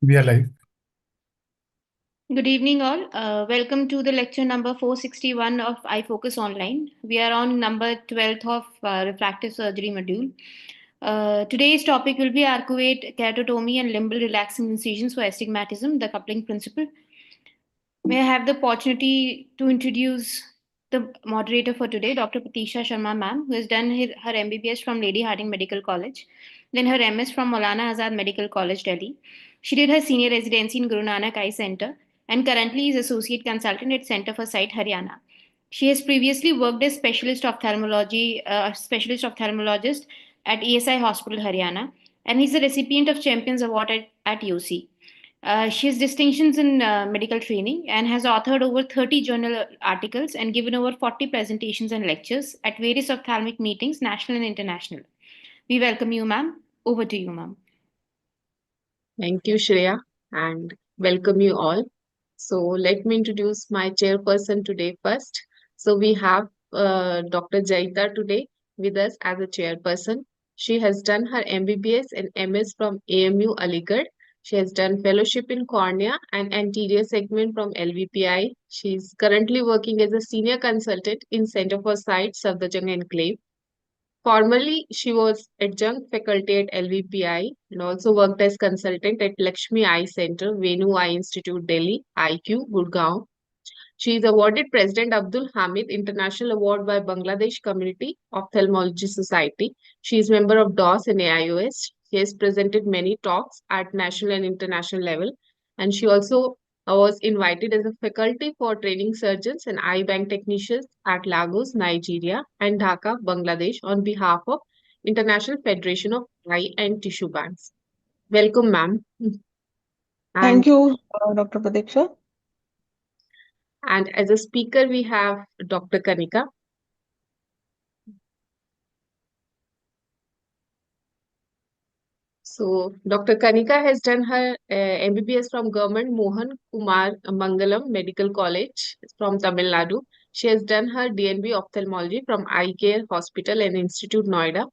We are live. Good evening, all. Welcome to the lecture number 461 of iFocus Online. We are on number 12th of Refractive Surgery module. Today's topic will be Arcuate Keratotomy and Limbal Relaxing Incisions for Astigmatism, the coupling principle. May I have the opportunity to introduce the moderator for today, Dr. Pratisha Sharma ma'am, who has done her MBBS from Lady Harding Medical College, then her MS from Maulana Azad Medical College, Delhi. She did her senior residency in Guru Nanak Eye Center and currently is associate consultant at Center for Sight, Haryana. She has previously worked as specialist ophthalmologist at ESI Hospital, Haryana, and is a recipient of Champions Award at UC. She has distinctions in medical training and has authored over 30 journal articles and given over 40 presentations and lectures at various ophthalmic meetings, national and international. We welcome you, ma'am. Over to you, ma'am. Thank you, Shreya, and welcome you all. So let me introduce my chairperson today first. So we have Dr. Jaita today with us as a chairperson. She has done her MBBS and MS from AMU Aligarh. She has done fellowship in cornea and anterior segment from LVPI. She is currently working as a senior consultant in Center for Sight, Safdarjung Enclave. Formerly, she was adjunct faculty at LVPI and also worked as consultant at Lakshmi Eye Center, Venu Eye Institute, Delhi, IQ, Gurgaon. She is awarded President Abdul Hamid International Award by Bangladesh Community Ophthalmology Society. She is member of DOS and AIOS. She has presented many talks at national and international level, and she also was invited as a faculty for training surgeons and eye bank technicians at Lagos, Nigeria, and Dhaka, Bangladesh, on behalf of International Federation of Eye and Tissue Banks. Welcome, ma'am. Thank And you, Dr. Pradiksha. and as a speaker, we have Dr. Kanika. So, Dr. Kanika has done her MBBS from Government Mohan Kumar Mangalam Medical College from Tamil Nadu. She has done her DNB Ophthalmology from Eye Care Hospital and Institute Noida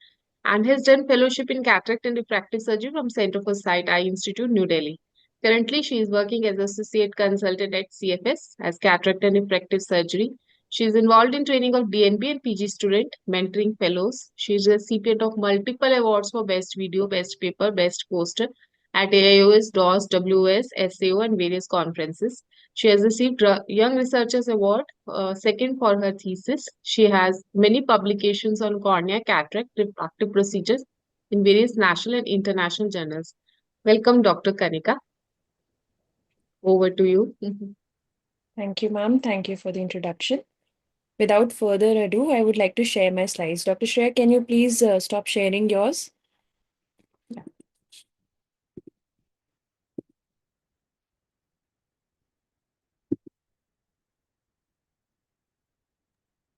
and has done fellowship in cataract and refractive surgery from Center for Sight Eye Institute, New Delhi. Currently, she is working as associate consultant at CFS as cataract and refractive surgery. She is involved in training of DNB and PG student, mentoring fellows. She is a recipient of multiple awards for Best Video, Best Paper, Best Poster at AIOS, DOS, WS, SAO, and various conferences. She has received Young Researchers Award, second for her thesis. She has many publications on cornea, cataract, refractive procedures in various national and international journals. Welcome, Dr. Kanika. Over to you. Thank you, ma'am. Thank you for the introduction. Without further ado, I would like to share my slides. Dr. Shreya, can you please stop sharing yours?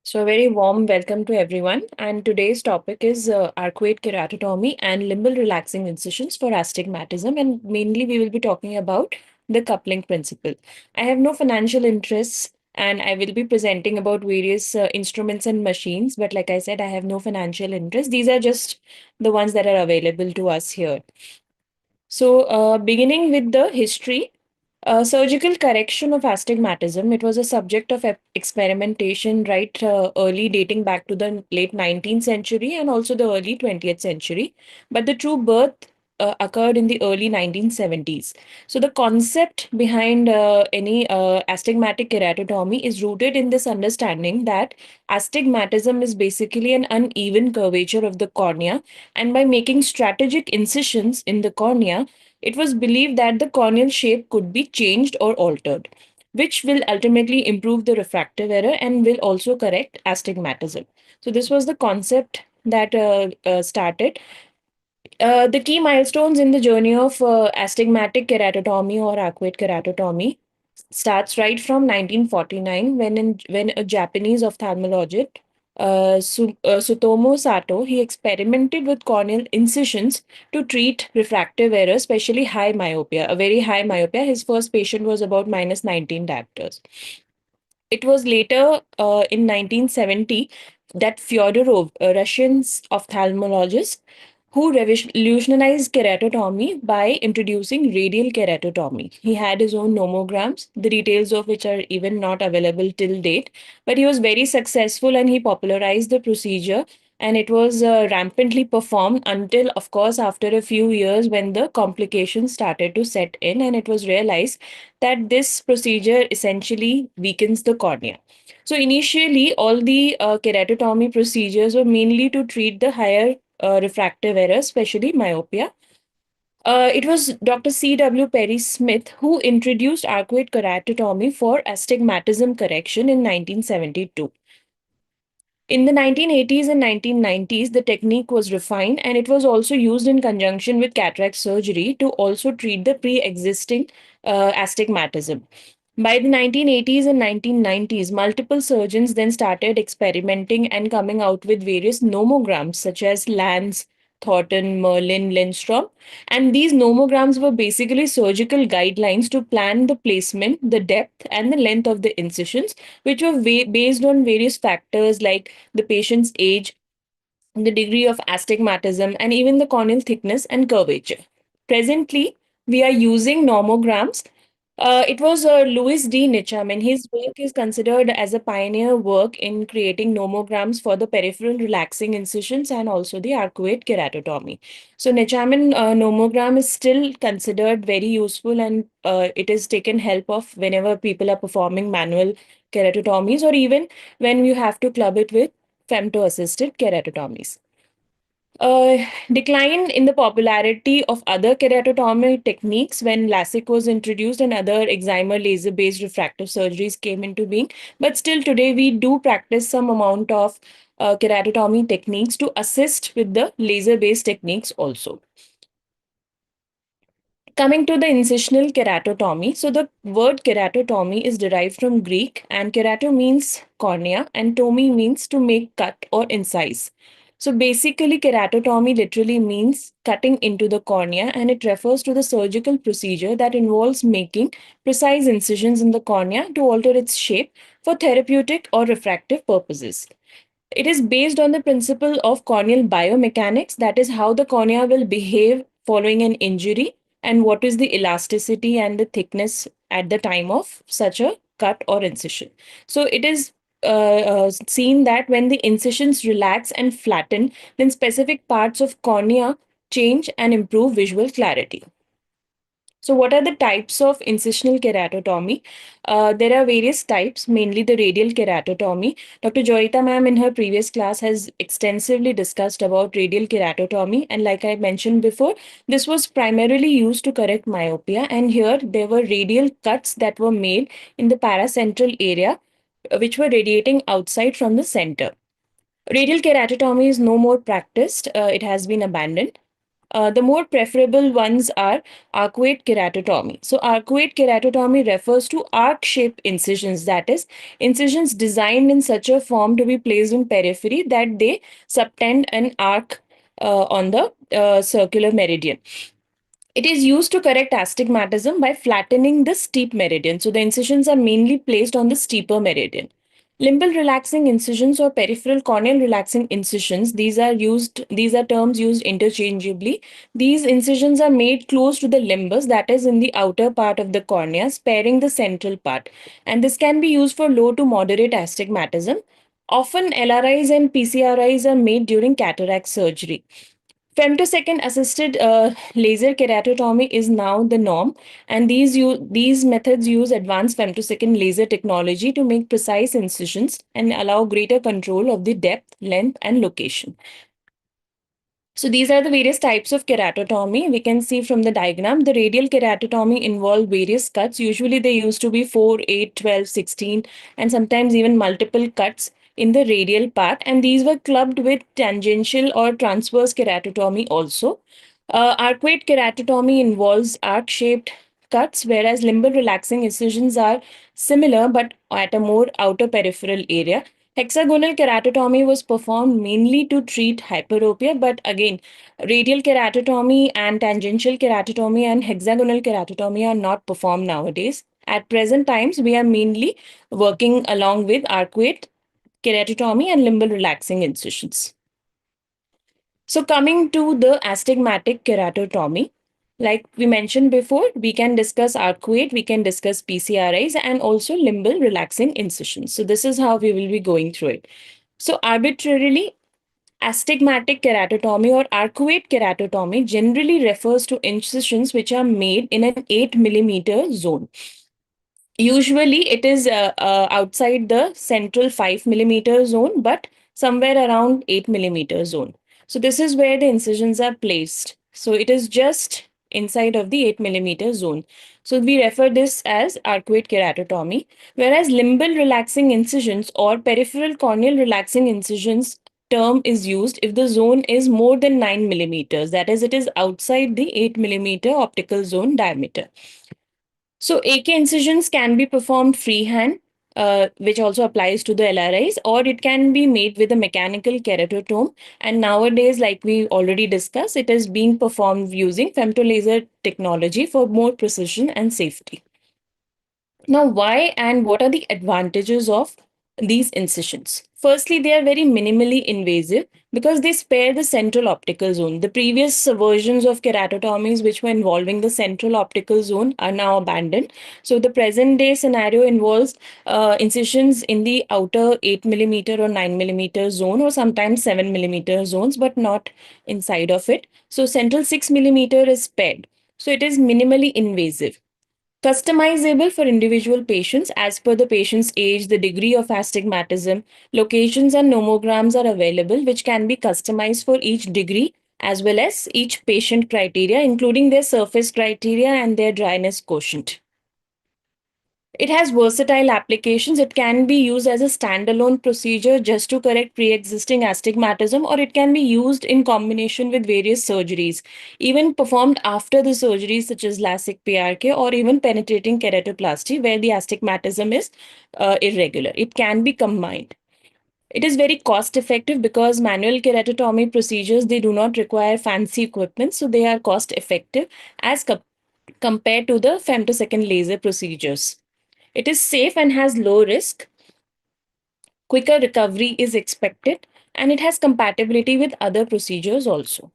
So a very warm welcome to everyone. And today's topic is arcuate keratotomy and limbal relaxing incisions for astigmatism. And mainly we will be talking about the coupling principle. I have no financial interests and I will be presenting about various instruments and machines. But like I said, I have no financial interest. These are just the ones that are available to us here. So beginning with the history, surgical correction of astigmatism, it was a subject of experimentation right early, dating back to the late 19th century and also the early 20th century. But the true birth occurred in the early 1970s. So the concept behind any astigmatic keratotomy is rooted in this understanding that astigmatism is basically an uneven curvature of the cornea, and by making strategic incisions in the cornea, it was believed that the corneal shape could be changed or altered, which will ultimately improve the refractive error and will also correct astigmatism. So, this was the concept that started. The key milestones in the journey of astigmatic keratotomy or arcuate keratotomy starts right from 1949 when a Japanese ophthalmologist Sutomo Sato, he experimented with corneal incisions to treat refractive error, especially high myopia, a very high myopia. His first patient was about minus 19 diopters. It was later in 1970 that Fyodorov, a Russian ophthalmologist, who revolutionized keratotomy by introducing radial keratotomy. He had his own nomograms, the details of which are even not available till date, but he was very successful and he popularized the procedure. And it was rampantly performed until, of course, after a few years when the complications started to set in, and it was realized that this procedure essentially weakens the cornea. So initially, all the keratotomy procedures were mainly to treat the higher refractive errors, especially myopia. It was Dr. C.W. Perry Smith who introduced arcuate keratotomy for astigmatism correction in 1972. In the 1980s and 1990s, the technique was refined and it was also used in conjunction with cataract surgery to also treat the pre existing astigmatism. By the 1980s and 1990s, multiple surgeons then started experimenting and coming out with various nomograms such as Lanz, Thornton, Merlin, Lindstrom. And these nomograms were basically surgical guidelines to plan the placement, the depth, and the length of the incisions, which were based on various factors like the patient's age, the degree of astigmatism, and even the corneal thickness and curvature. Presently, we are using nomograms. It was Louis D. Nicham, and his work is considered as a pioneer work in creating nomograms for the peripheral relaxing incisions and also the arcuate keratotomy. So, Nichamin nomogram is still considered very useful, and it is taken help of whenever people are performing manual keratotomies, or even when you have to club it with femto-assisted keratotomies. Decline in the popularity of other keratotomy techniques when LASIK was introduced and other excimer laser based refractive surgeries came into being. But still, today we do practice some amount of keratotomy techniques to assist with the laser based techniques also. Coming to the incisional keratotomy. So the word keratotomy is derived from Greek, and kerato means cornea and tomy means to make cut or incise. So basically keratotomy literally means cutting into the cornea, and it refers to the surgical procedure that involves making precise incisions in the cornea to alter its shape for therapeutic or refractive purposes. It is based on the principle of corneal biomechanics, that is, how the cornea will behave following an injury and what is the elasticity and the thickness at the time of such a cut or incision. So, it is seen that when the incisions relax and flatten, then specific parts of cornea change and improve visual clarity. So, what are the types of incisional keratotomy? There are various types, mainly the radial keratotomy. Dr. Joyita ma'am in her previous class has extensively discussed about radial keratotomy, and like I mentioned before, this was primarily used to correct myopia. And here there were radial cuts that were made in the paracentral area, which were radiating outside from the center. Radial keratotomy is no more practiced; it has been abandoned. The more preferable ones are arcuate keratotomy. So, arcuate keratotomy refers to arc shaped incisions, that is, incisions designed in such a form to be placed in periphery that they subtend an arc on the circular meridian. It is used to correct astigmatism by flattening the steep meridian. So the incisions are mainly placed on the steeper meridian. Limbal relaxing incisions or peripheral corneal relaxing incisions, these are terms used interchangeably. These incisions are made close to the limbus, that is in the outer part of the cornea, sparing the central part. And this can be used for low to moderate astigmatism. Often LRIs and PCRIs are made during cataract surgery. Femtosecond assisted laser keratotomy is now the norm, and these methods use advanced femtosecond laser technology to make precise incisions and allow greater control of the depth, length, and location. So these are the various types of keratotomy. We can see from the diagram, the radial keratotomy involve various cuts. Usually they used to be 4, 8, 12, 16, and sometimes even multiple cuts in the radial part. And these were clubbed with tangential or transverse keratotomy also. Arcuate keratotomy involves arc-shaped cuts, whereas limbal relaxing incisions are similar but at a more outer peripheral area. Hexagonal keratotomy was performed mainly to treat hyperopia, but again, radial keratotomy and tangential keratotomy and hexagonal keratotomy are not performed nowadays. At present times, we are mainly working along with arcuate keratotomy and limbal relaxing incisions. So coming to the astigmatic keratotomy, like we mentioned before, we can discuss arcuate, we can discuss PCRIs and also limbal relaxing incisions. So this is how we will be going through it. So arbitrarily, astigmatic keratotomy or arcuate keratotomy generally refers to incisions which are made in an 8 millimeter zone. Usually, it is outside the central 5 millimeter zone, but somewhere around 8 millimeter zone. So, this is where the incisions are placed. So, it is just inside of the 8 millimeter zone. So, we refer this as arcuate keratotomy, whereas limbal relaxing incisions or peripheral corneal relaxing incisions term is used if the zone is more than 9 millimeters, that is, it is outside the 8 millimeter optical zone diameter. So AK incisions can be performed freehand, which also applies to the LRIs, or it can be made with a mechanical keratotome. And nowadays, like we already discussed, it is being performed using femtolaser technology for more precision and safety. Now, why and what are the advantages of these incisions? Firstly, they are very minimally invasive because they spare the central optical zone. The previous versions of keratotomies, which were involving the central optical zone, are now abandoned. So, the present day scenario involves incisions in the outer 8 millimeter or 9 millimeter zone, or sometimes 7 millimeter zones, but not inside of it. So, central 6 millimeter is spared. So, it is minimally invasive. Customizable for individual patients as per the patient's age, the degree of astigmatism, locations and nomograms are available, which can be customized for each degree as well as each patient criteria, including their surface criteria and their dryness quotient. It has versatile applications. It can be used as a standalone procedure just to correct pre-existing astigmatism, or it can be used in combination with various surgeries, even performed after the surgeries such as LASIK, PRK, or even penetrating keratoplasty where the astigmatism is irregular. It can be combined. It is very cost effective because manual keratotomy procedures, they do not require fancy equipment, so they are cost effective as compared to the femtosecond laser procedures. It is safe and has low risk. Quicker recovery is expected, and it has compatibility with other procedures also.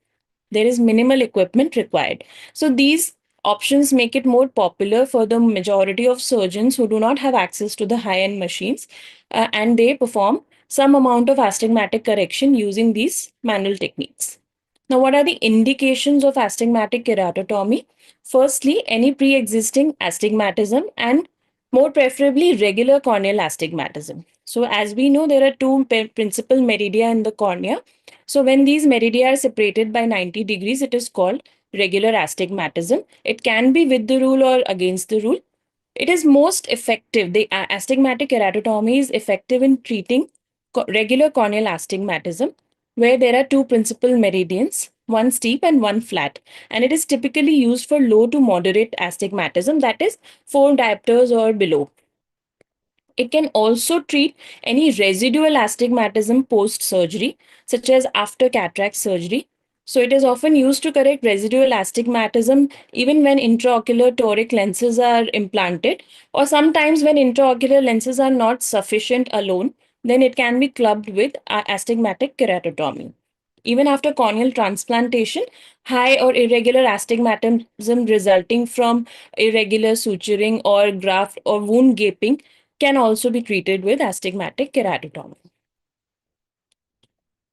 There is minimal equipment required. So these options make it more popular for the majority of surgeons who do not have access to the high-end machines, and they perform some amount of astigmatic correction using these manual techniques. Now, what are the indications of astigmatic keratotomy? Firstly, any pre-existing astigmatism and more preferably regular corneal astigmatism. So, as we know, there are two principal meridia in the cornea. So, when these meridia are separated by 90 degrees, it is called regular astigmatism. It can be with the rule or against the rule. It is most effective. The astigmatic keratotomy is effective in treating regular corneal astigmatism, where there are two principal meridians, one steep and one flat. And it is typically used for low to moderate astigmatism, that is 4 diopters or below. It can also treat any residual astigmatism post surgery, such as after cataract surgery. So, it is often used to correct residual astigmatism even when intraocular toric lenses are implanted, or sometimes when intraocular lenses are not sufficient alone, then it can be clubbed with astigmatic keratotomy. Even after corneal transplantation, high or irregular astigmatism resulting from irregular suturing or graft or wound gaping can also be treated with astigmatic keratotomy.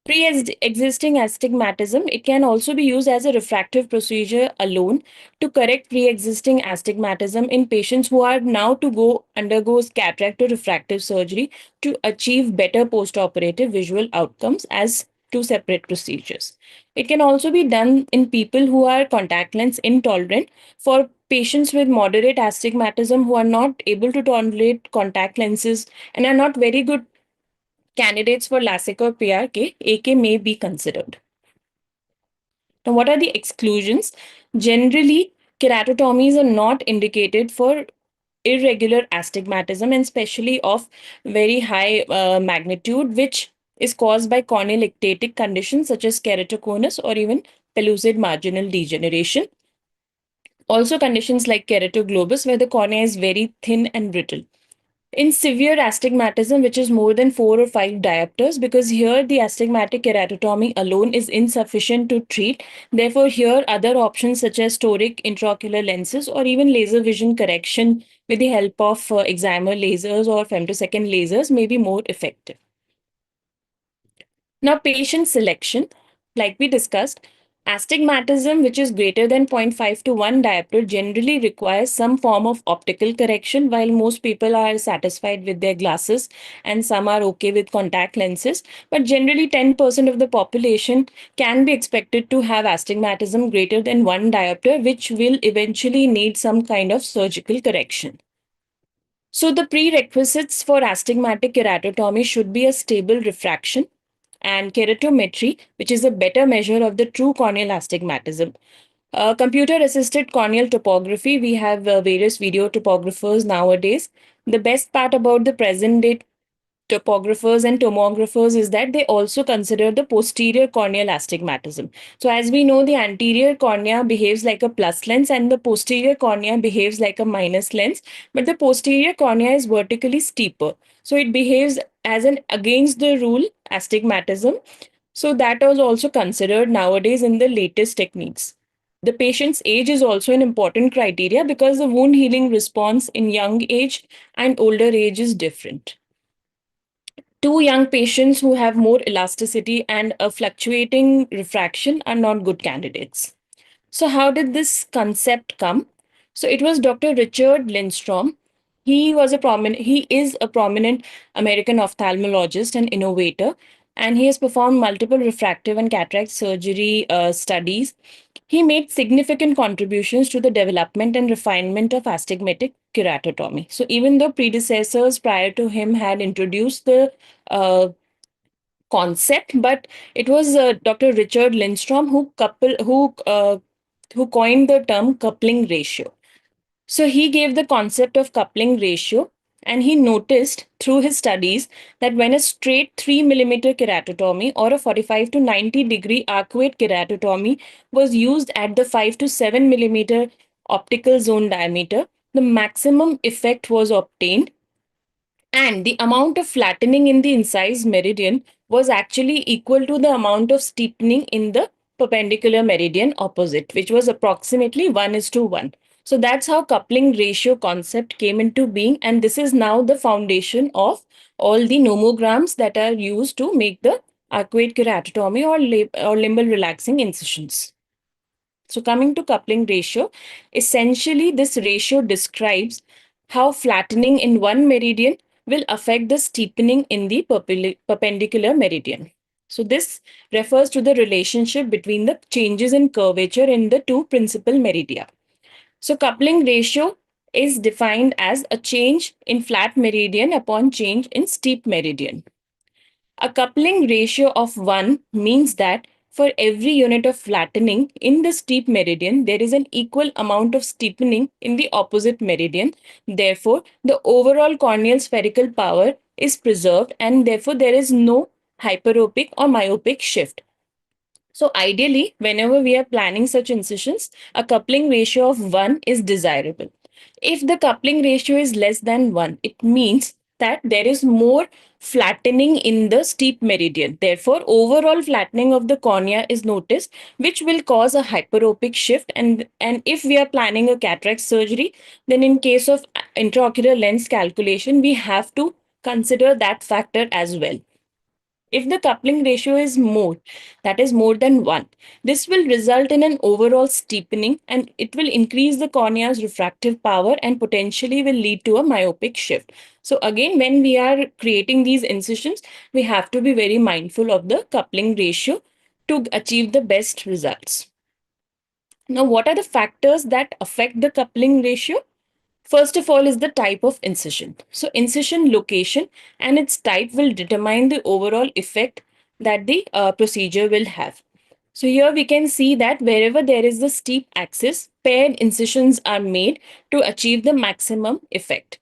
Pre-existing astigmatism, it can also be used as a refractive procedure alone to correct pre-existing astigmatism in patients who are now to go undergo cataract or refractive surgery to achieve better post-operative visual outcomes as two separate procedures. It can also be done in people who are contact lens intolerant. For patients with moderate astigmatism who are not able to tolerate contact lenses and are not very good candidates for LASIK or PRK, AK may be considered. Now, what are the exclusions? Generally, keratotomies are not indicated for irregular astigmatism, and especially of very high magnitude, which is caused by corneal ectatic conditions such as keratoconus or even pellucid marginal degeneration. Also, conditions like keratoglobus, where the cornea is very thin and brittle. In severe astigmatism, which is more than 4 or 5 diopters, because here the astigmatic keratotomy alone is insufficient to treat. Therefore, here other options such as toric intraocular lenses or even laser vision correction with the help of excimer lasers or femtosecond lasers may be more effective. Now, patient selection, like we discussed, astigmatism, which is greater than 0.5 to 1 diopter, generally requires some form of optical correction, while most people are satisfied with their glasses and some are okay with contact lenses. But generally, 10% of the population can be expected to have astigmatism greater than 1 diopter, which will eventually need some kind of surgical correction. So, the prerequisites for astigmatic keratotomy should be a stable refraction and keratometry, which is a better measure of the true corneal astigmatism. Computer assisted corneal topography, we have various video topographers nowadays. The best part about the present day topographers and tomographers is that they also consider the posterior corneal astigmatism. So, as we know, the anterior cornea behaves like a plus lens and the posterior cornea behaves like a minus lens, but the posterior cornea is vertically steeper. So, it behaves as an against the rule astigmatism. So, that was also considered nowadays in the latest techniques. The patient's age is also an important criteria because the wound healing response in young age and older age is different. Two young patients who have more elasticity and a fluctuating refraction are not good candidates. So, how did this concept come? So, it was Dr. Richard Lindstrom. He is a prominent American ophthalmologist and innovator, and he has performed multiple refractive and cataract surgery studies. He made significant contributions to the development and refinement of astigmatic keratotomy. So, even though predecessors prior to him had introduced the uh, concept, but it was Dr. Richard Lindstrom who coined the term coupling ratio. So he gave the concept of coupling ratio, and he noticed through his studies that when a straight 3 millimeter keratotomy or a 45 to 90-degree arcuate keratotomy was used at the 5 to 7 millimeter optical zone diameter, the maximum effect was obtained, and the amount of flattening in the incised meridian was actually equal to the amount of steepening in the perpendicular meridian opposite, which was approximately 1 is to 1. So that's how coupling ratio concept came into being, and this is now the foundation of all the nomograms that are used to make the arcuate keratotomy or limbal relaxing incisions. So, coming to coupling ratio, essentially this ratio describes how flattening in one meridian will affect the steepening in the perpendicular meridian. So, this refers to the relationship between the changes in curvature in the two principal meridia. So, coupling ratio is defined as a change in flat meridian upon change in steep meridian. A coupling ratio of 1 means that for every unit of flattening in the steep meridian, there is an equal amount of steepening in the opposite meridian. Therefore, the overall corneal spherical power is preserved, and therefore there is no hyperopic or myopic shift. So ideally, whenever we are planning such incisions, a coupling ratio of 1 is desirable. If the coupling ratio is less than 1, it means that there is more flattening in the steep meridian. Therefore, overall flattening of the cornea is noticed, which will cause a hyperopic shift. And if we are planning a cataract surgery, then in case of intraocular lens calculation, we have to consider that factor as well. If the coupling ratio is more, that is more than 1, this will result in an overall steepening, and it will increase the cornea's refractive power and potentially will lead to a myopic shift. So again, when we are creating these incisions, we have to be very mindful of the coupling ratio to achieve the best results. Now, what are the factors that affect the coupling ratio? First of all is the type of incision. So incision location and its type will determine the overall effect that the procedure will have. So here we can see that wherever there is the steep axis, paired incisions are made to achieve the maximum effect.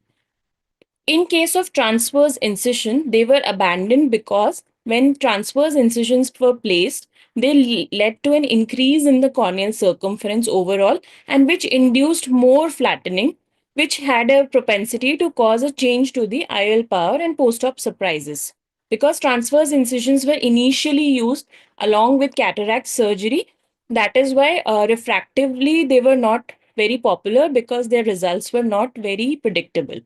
In case of transverse incision, they were abandoned because when transverse incisions were placed, they led to an increase in the corneal circumference overall, and which induced more flattening, which had a propensity to cause a change to the IOL power and post-op surprises. Because transverse incisions were initially used along with cataract surgery, that is why refractively they were not very popular because their results were not very predictable.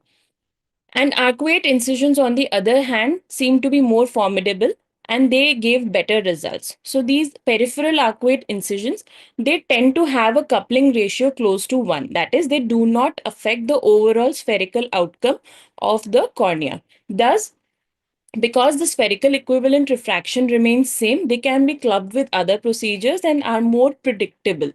And arcuate incisions, on the other hand, seem to be more formidable and they gave better results. So these peripheral arcuate incisions, they tend to have a coupling ratio close to 1. That is, they do not affect the overall spherical outcome of the cornea. Thus, because the spherical equivalent refraction remains same, they can be clubbed with other procedures and are more predictable.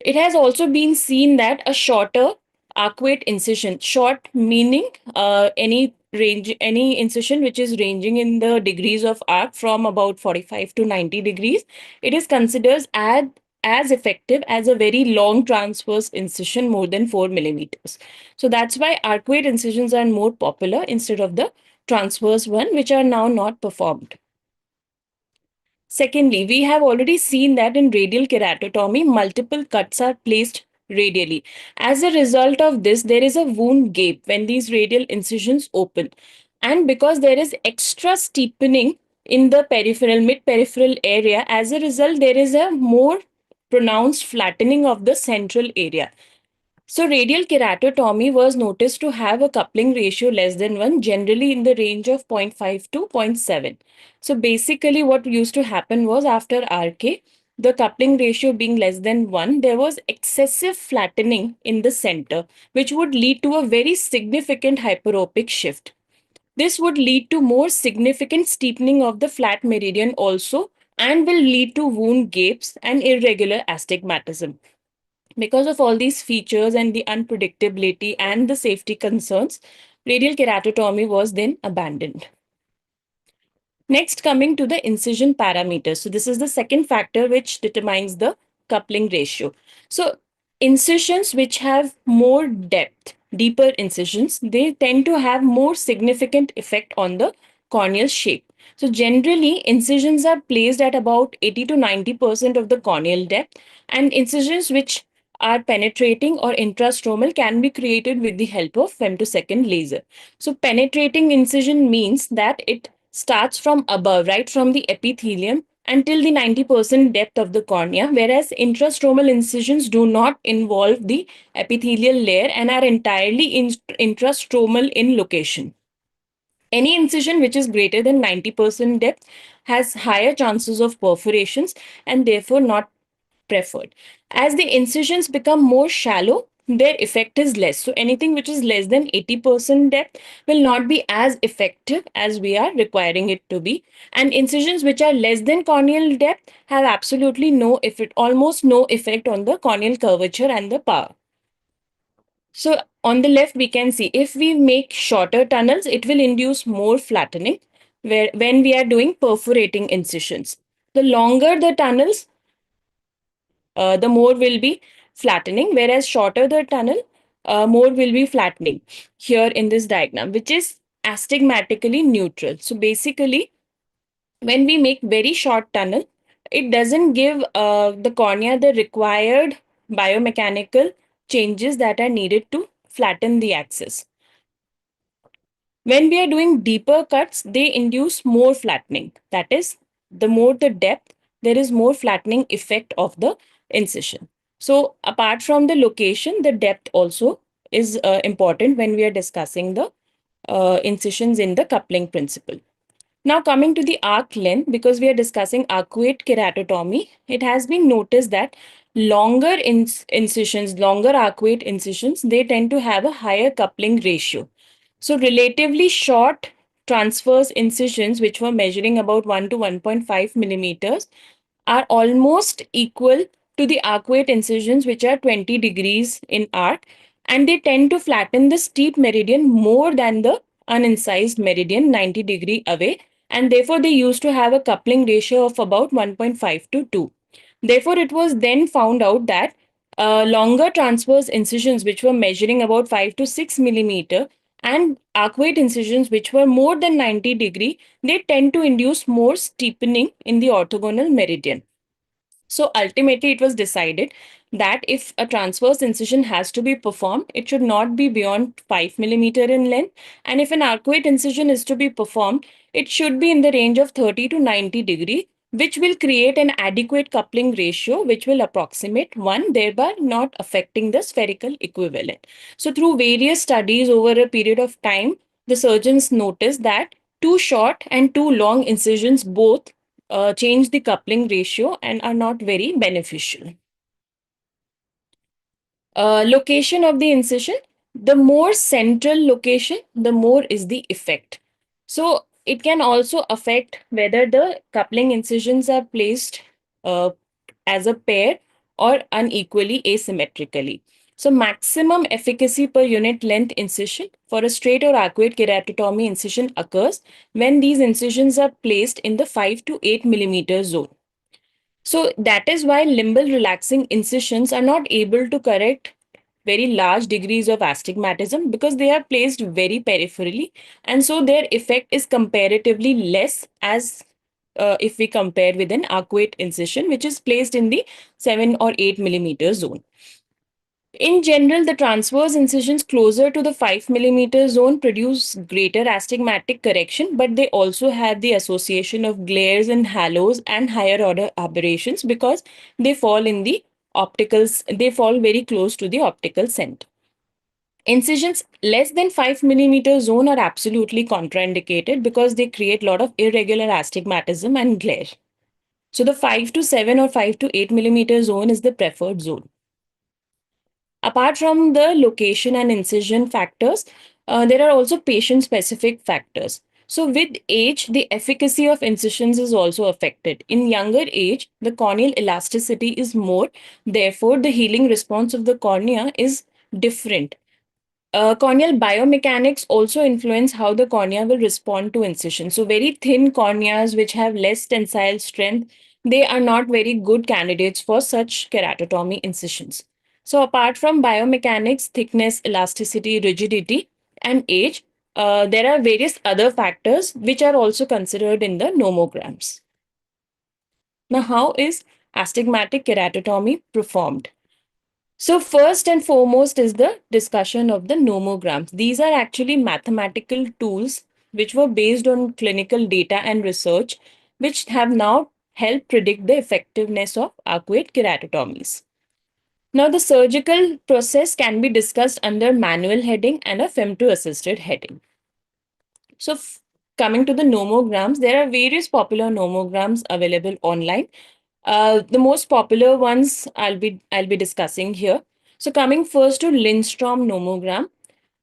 It has also been seen that a shorter arcuate incision, short meaning any incision which is ranging in the degrees of arc from about 45 to 90 degrees, it is considered as effective as a very long transverse incision more than 4 millimeters. So that's why arcuate incisions are more popular instead of the transverse one, which are now not performed. Secondly, we have already seen that in radial keratotomy, multiple cuts are placed radially. As a result of this, there is a wound gape when these radial incisions open. And because there is extra steepening in the peripheral, mid-peripheral area, as a result, there is a more pronounced flattening of the central area. So radial keratotomy was noticed to have a coupling ratio less than 1, generally in the range of 0.5 to 0.7. So basically what used to happen was after RK, the coupling ratio being less than 1, there was excessive flattening in the center, which would lead to a very significant hyperopic shift. This would lead to more significant steepening of the flat meridian also and will lead to wound gapes and irregular astigmatism. Because of all these features and the unpredictability and the safety concerns, radial keratotomy was then abandoned. Next, coming to the incision parameters. So this is the second factor which determines the coupling ratio. So incisions which have more depth, deeper incisions, they tend to have more significant effect on the corneal shape. So generally, incisions are placed at about 80 to 90% of the corneal depth, and incisions which are penetrating or intrastromal can be created with the help of femtosecond laser. So penetrating incision means that it starts from above, right from the epithelium until the 90% depth of the cornea, whereas intrastromal incisions do not involve the epithelial layer and are entirely intrastromal in location. Any incision which is greater than 90% depth has higher chances of perforations and therefore not preferred. As the incisions become more shallow, their effect is less. So anything which is less than 80% depth will not be as effective as we are requiring it to be. And incisions which are less than corneal depth have absolutely no effect, almost no effect on the corneal curvature and the power. So on the left, we can see if we make shorter tunnels, it will induce more flattening where when we are doing perforating incisions. The longer the tunnels, the more will be flattening, whereas shorter the tunnel, more will be flattening here in this diagram, which is astigmatically neutral. So basically, when we make very short tunnel, it doesn't give the cornea the required biomechanical changes that are needed to flatten the axis. When we are doing deeper cuts, they induce more flattening. That is, the more the depth, there is more flattening effect of the incision. So apart from the location, the depth also is important when we are discussing the incisions in the coupling principle. Now coming to the arc length, because we are discussing arcuate keratotomy, it has been noticed that longer incisions, longer arcuate incisions, they tend to have a higher coupling ratio. So relatively short transverse incisions, which were measuring about 1 to 1.5 millimeters, are almost equal to the arcuate incisions, which are 20 degrees in arc, and they tend to flatten the steep meridian more than the unincised meridian 90 degree away, and therefore they used to have a coupling ratio of about 1.5 to 2. Therefore, it was then found out that longer transverse incisions, which were measuring about 5 to 6 millimeter, and arcuate incisions, which were more than 90 degree, they tend to induce more steepening in the orthogonal meridian. So ultimately, it was decided that if a transverse incision has to be performed, it should not be beyond 5 millimeter in length. And if an arcuate incision is to be performed, it should be in the range of 30 to 90 degree, which will create an adequate coupling ratio, which will approximate 1, thereby not affecting the spherical equivalent. So through various studies over a period of time, the surgeons noticed that too short and too long incisions both change the coupling ratio and are not very beneficial. Location of the incision, the more central location, the more is the effect. So it can also affect whether the coupling incisions are placed uh, as a pair or unequally asymmetrically. So maximum efficacy per unit length incision for a straight or arcuate keratotomy incision occurs when these incisions are placed in the 5 to 8 millimeter zone. So that is why limbal relaxing incisions are not able to correct very large degrees of astigmatism, because they are placed very peripherally, and so their effect is comparatively less as if we compare with an arcuate incision which is placed in the 7 or 8 millimeter zone. In general, the transverse incisions closer to the 5 millimeter zone produce greater astigmatic correction, but they also have the association of glares and halos and higher order aberrations because they fall in the opticals, they fall very close to the optical center. Incisions less than 5 millimeter zone are absolutely contraindicated because they create a lot of irregular astigmatism and glare. So the 5 to 7 or 5 to 8 millimeter zone is the preferred zone. Apart from the location and incision factors, there are also patient specific factors. So, with age, the efficacy of incisions is also affected. In younger age, the corneal elasticity is more, therefore, the healing response of the cornea is different. Corneal biomechanics also influence how the cornea will respond to incision. So, very thin corneas which have less tensile strength, they are not very good candidates for such keratotomy incisions. So, apart from biomechanics, thickness, elasticity, rigidity, and age, there are various other factors which are also considered in the nomograms. Now, how is astigmatic keratotomy performed? So, first and foremost is the discussion of the nomograms. These are actually mathematical tools which were based on clinical data and research, which have now helped predict the effectiveness of arcuate keratotomies. Now, the surgical process can be discussed under manual heading and a femto assisted heading. So, coming to the nomograms, there are various popular nomograms available online. The most popular ones I'll be discussing here. So coming first to Lindstrom nomogram.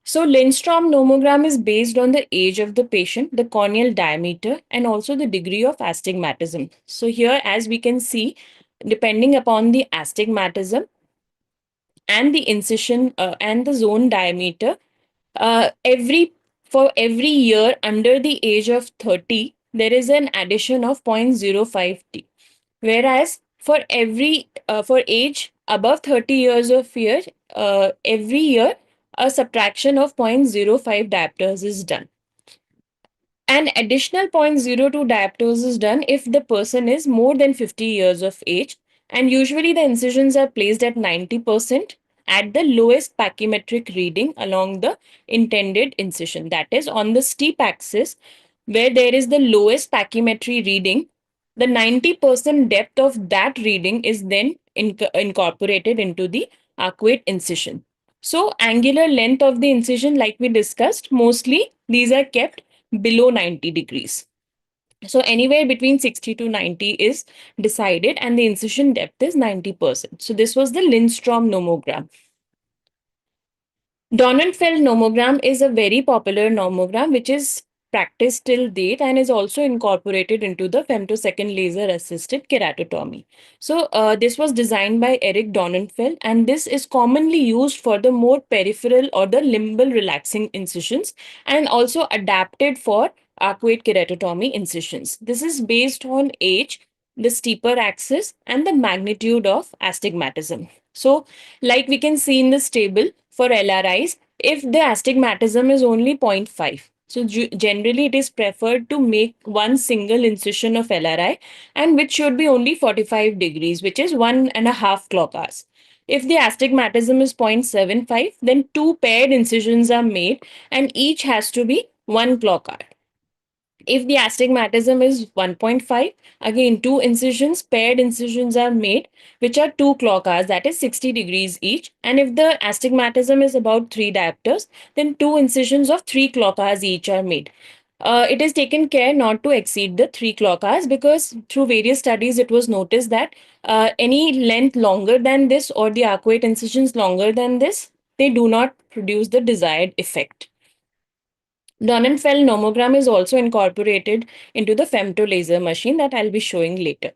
So Lindstrom nomogram is based on the age of the patient, the corneal diameter, and also the degree of astigmatism. So here, as we can see, depending upon the astigmatism and the incision and the zone diameter, every for every year under the age of 30, there is an addition of 0.05 T. Whereas for age above 30 years of year, every year a subtraction of 0.05 diopters is done. An additional zero point zero 0.02 diopters is done if the person is more than 50 years of age, and usually the incisions are placed at 90% at the lowest pachymetric reading along the intended incision. That is, on the steep axis, where there is the lowest pachymetry reading, the 90% depth of that reading is then incorporated into the arcuate incision. So, angular length of the incision, like we discussed, mostly these are kept below 90 degrees. So anywhere between 60 to 90 is decided, and the incision depth is 90%. So this was the Lindstrom nomogram. Donenfeld nomogram is a very popular nomogram which is practiced till date and is also incorporated into the femtosecond laser assisted keratotomy. So this was designed by Eric Donenfeld, and this is commonly used for the more peripheral or the limbal relaxing incisions, and also adapted for arcuate keratotomy incisions. This is based on age, the steeper axis, and the magnitude of astigmatism. So like we can see in this table, for LRIs, if the astigmatism is only 0.5, So generally, it is preferred to make one single incision of LRI, and which should be only 45 degrees, which is 1.5 clock hours. If the astigmatism is 0.75, then two paired incisions are made, and each has to be 1 clock hour. If the astigmatism is 1.5, again two incisions, paired incisions are made, which are 2 clock hours, that is 60 degrees each. And if the astigmatism is about 3 diopters, then two incisions of 3 clock hours each are made. It is taken care not to exceed the 3 clock hours, because through various studies it was noticed that any length longer than this, or the arcuate incisions longer than this, they do not produce the desired effect. Donenfeld nomogram is also incorporated into the femtolaser machine that I'll be showing later.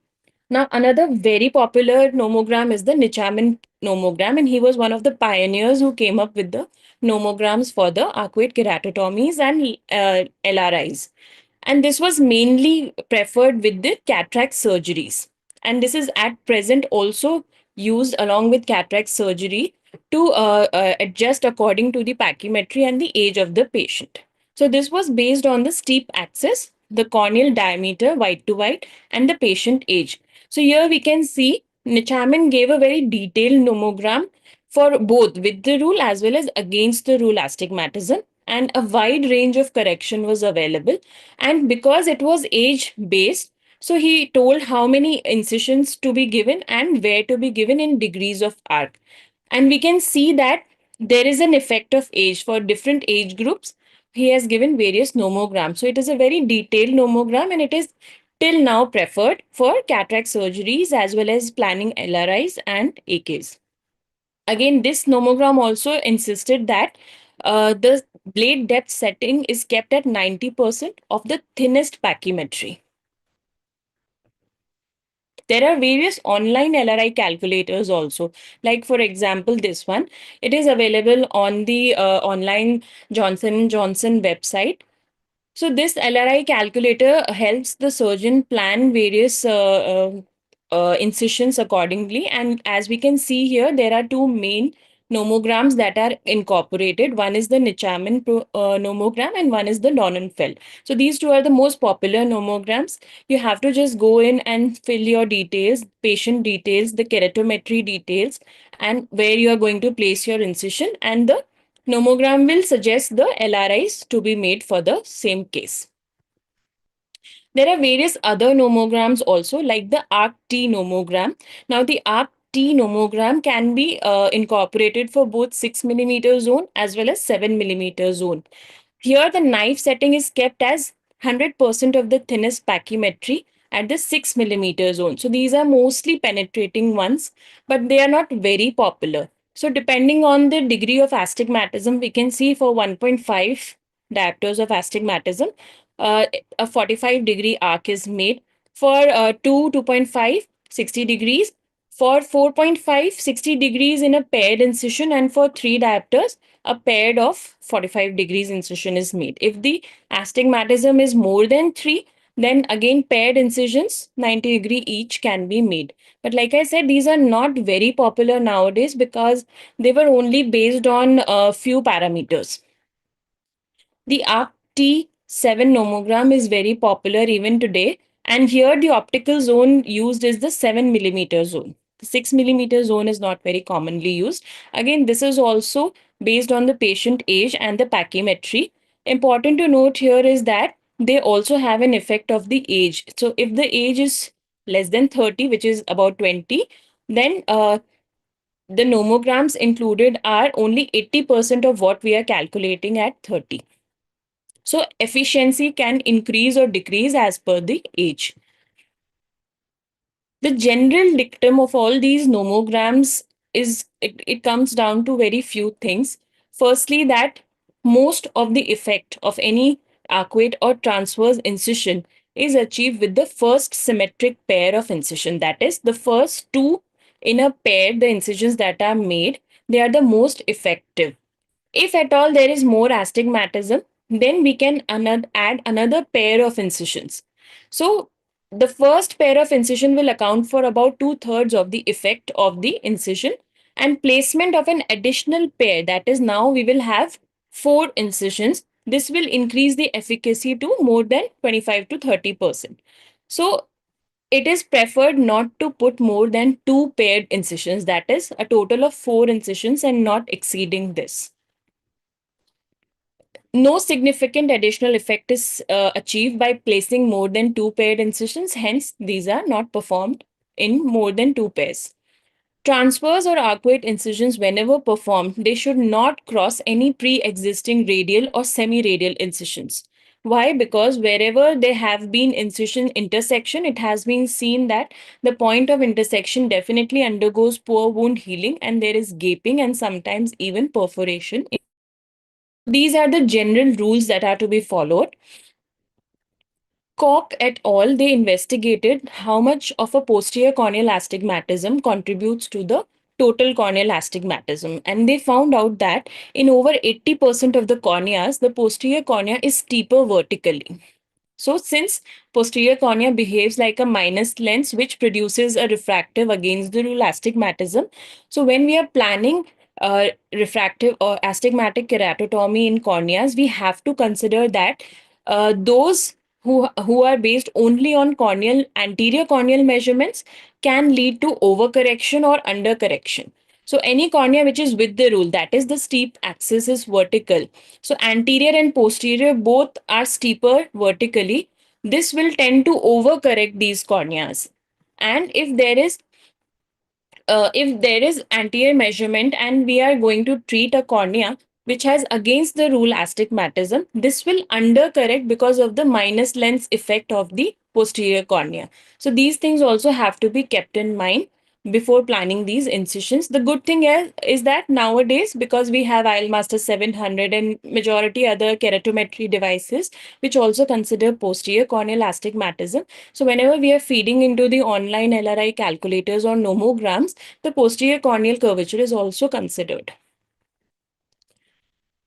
Now, another very popular nomogram is the Nichamin nomogram, and he was one of the pioneers who came up with the nomograms for the arcuate keratotomies and LRIs. And this was mainly preferred with the cataract surgeries. And this is at present also used along with cataract surgery to adjust according to the pachymetry and the age of the patient. So this was based on the steep axis, the corneal diameter, white to white, and the patient age. So here we can see Nichamin gave a very detailed nomogram for both with the rule as well as against the rule astigmatism, and a wide range of correction was available. And because it was age based, so he told how many incisions to be given and where to be given in degrees of arc. And we can see that there is an effect of age for different age groups. He has given various nomograms. So it is a very detailed nomogram, and it is till now preferred for cataract surgeries as well as planning LRIs and AKs. Again, this nomogram also insisted that the blade depth setting is kept at 90% of the thinnest pachymetry. There are various online LRI calculators also. Like for example, this one, it is available on the online Johnson & Johnson website. So this LRI calculator helps the surgeon plan various incisions accordingly. And as we can see here, there are two main nomograms that are incorporated. One is the Nichamin nomogram, and one is the Donenfeld. So these two are the most popular nomograms. You have to just go in and fill your details, patient details, the keratometry details, and where you are going to place your incision, and the nomogram will suggest the LRIs to be made for the same case. There are various other nomograms also, like the ARC-T nomogram. Now, the ARC-T nomogram can be incorporated for both 6 millimeter zone as well as 7 millimeter zone. Here, the knife setting is kept as 100% of the thinnest pachymetry at the 6 millimeter zone. So these are mostly penetrating ones, but they are not very popular. So depending on the degree of astigmatism, we can see for 1.5 diopters of astigmatism, a 45-degree arc is made. For 2.5, 60 degrees. For 4.5, 60 degrees in a paired incision, and for 3 diopters, a paired of 45 degrees incision is made. If the astigmatism is more than 3, then again paired incisions 90 degree each can be made. But like I said, these are not very popular nowadays because they were only based on a few parameters. The ARC-T7 nomogram is very popular even today, and here the optical zone used is the 7 millimeter zone. The 6 millimeter zone is not very commonly used. Again, this is also based on the patient age and the pachymetry. Important to note here is that they also have an effect of the age. So if the age is less than 30, which is about 20, then the nomograms included are only 80% of what we are calculating at 30. So efficiency can increase or decrease as per the age. The general dictum of all these nomograms is it comes down to very few things. Firstly, that most of the effect of any arcuate or transverse incision is achieved with the first symmetric pair of incision. That is, the first two in a pair, the incisions that are made, they are the most effective. If at all there is more astigmatism, then we can add another pair of incisions. So the first pair of incision will account for about 2/3 of the effect of the incision, and placement of an additional pair, that is, now we will have 4 incisions, this will increase the efficacy to more than 25 to 30%. So it is preferred not to put more than two paired incisions, that is a total of four incisions and not exceeding this. No significant additional effect is achieved by placing more than two paired incisions, hence, these are not performed in more than two pairs. Transfers or arcuate incisions, whenever performed, they should not cross any pre-existing radial or semi-radial incisions. Why? Because wherever there have been incision intersection, it has been seen that the point of intersection definitely undergoes poor wound healing and there is gaping and sometimes even perforation. These are the general rules that are to be followed. Koch et al., they investigated how much of a posterior corneal astigmatism contributes to the total corneal astigmatism. And they found out that in over 80% of the corneas, the posterior cornea is steeper vertically. So, since posterior cornea behaves like a minus lens which produces a refractive against the rule astigmatism, so when we are planning refractive or astigmatic keratotomy in corneas, we have to consider that those who are based only on corneal anterior corneal measurements can lead to overcorrection or undercorrection. So any cornea which is with the rule, that is the steep axis is vertical. So anterior and posterior both are steeper vertically. This will tend to overcorrect these corneas. And if there is anterior measurement and we are going to treat a cornea which has against the rule astigmatism, this will undercorrect because of the minus lens effect of the posterior cornea. So these things also have to be kept in mind before planning these incisions. The good thing is that nowadays, because we have ILMaster 700 and majority other keratometry devices which also consider posterior corneal astigmatism, so whenever we are feeding into the online LRI calculators or nomograms, the posterior corneal curvature is also considered.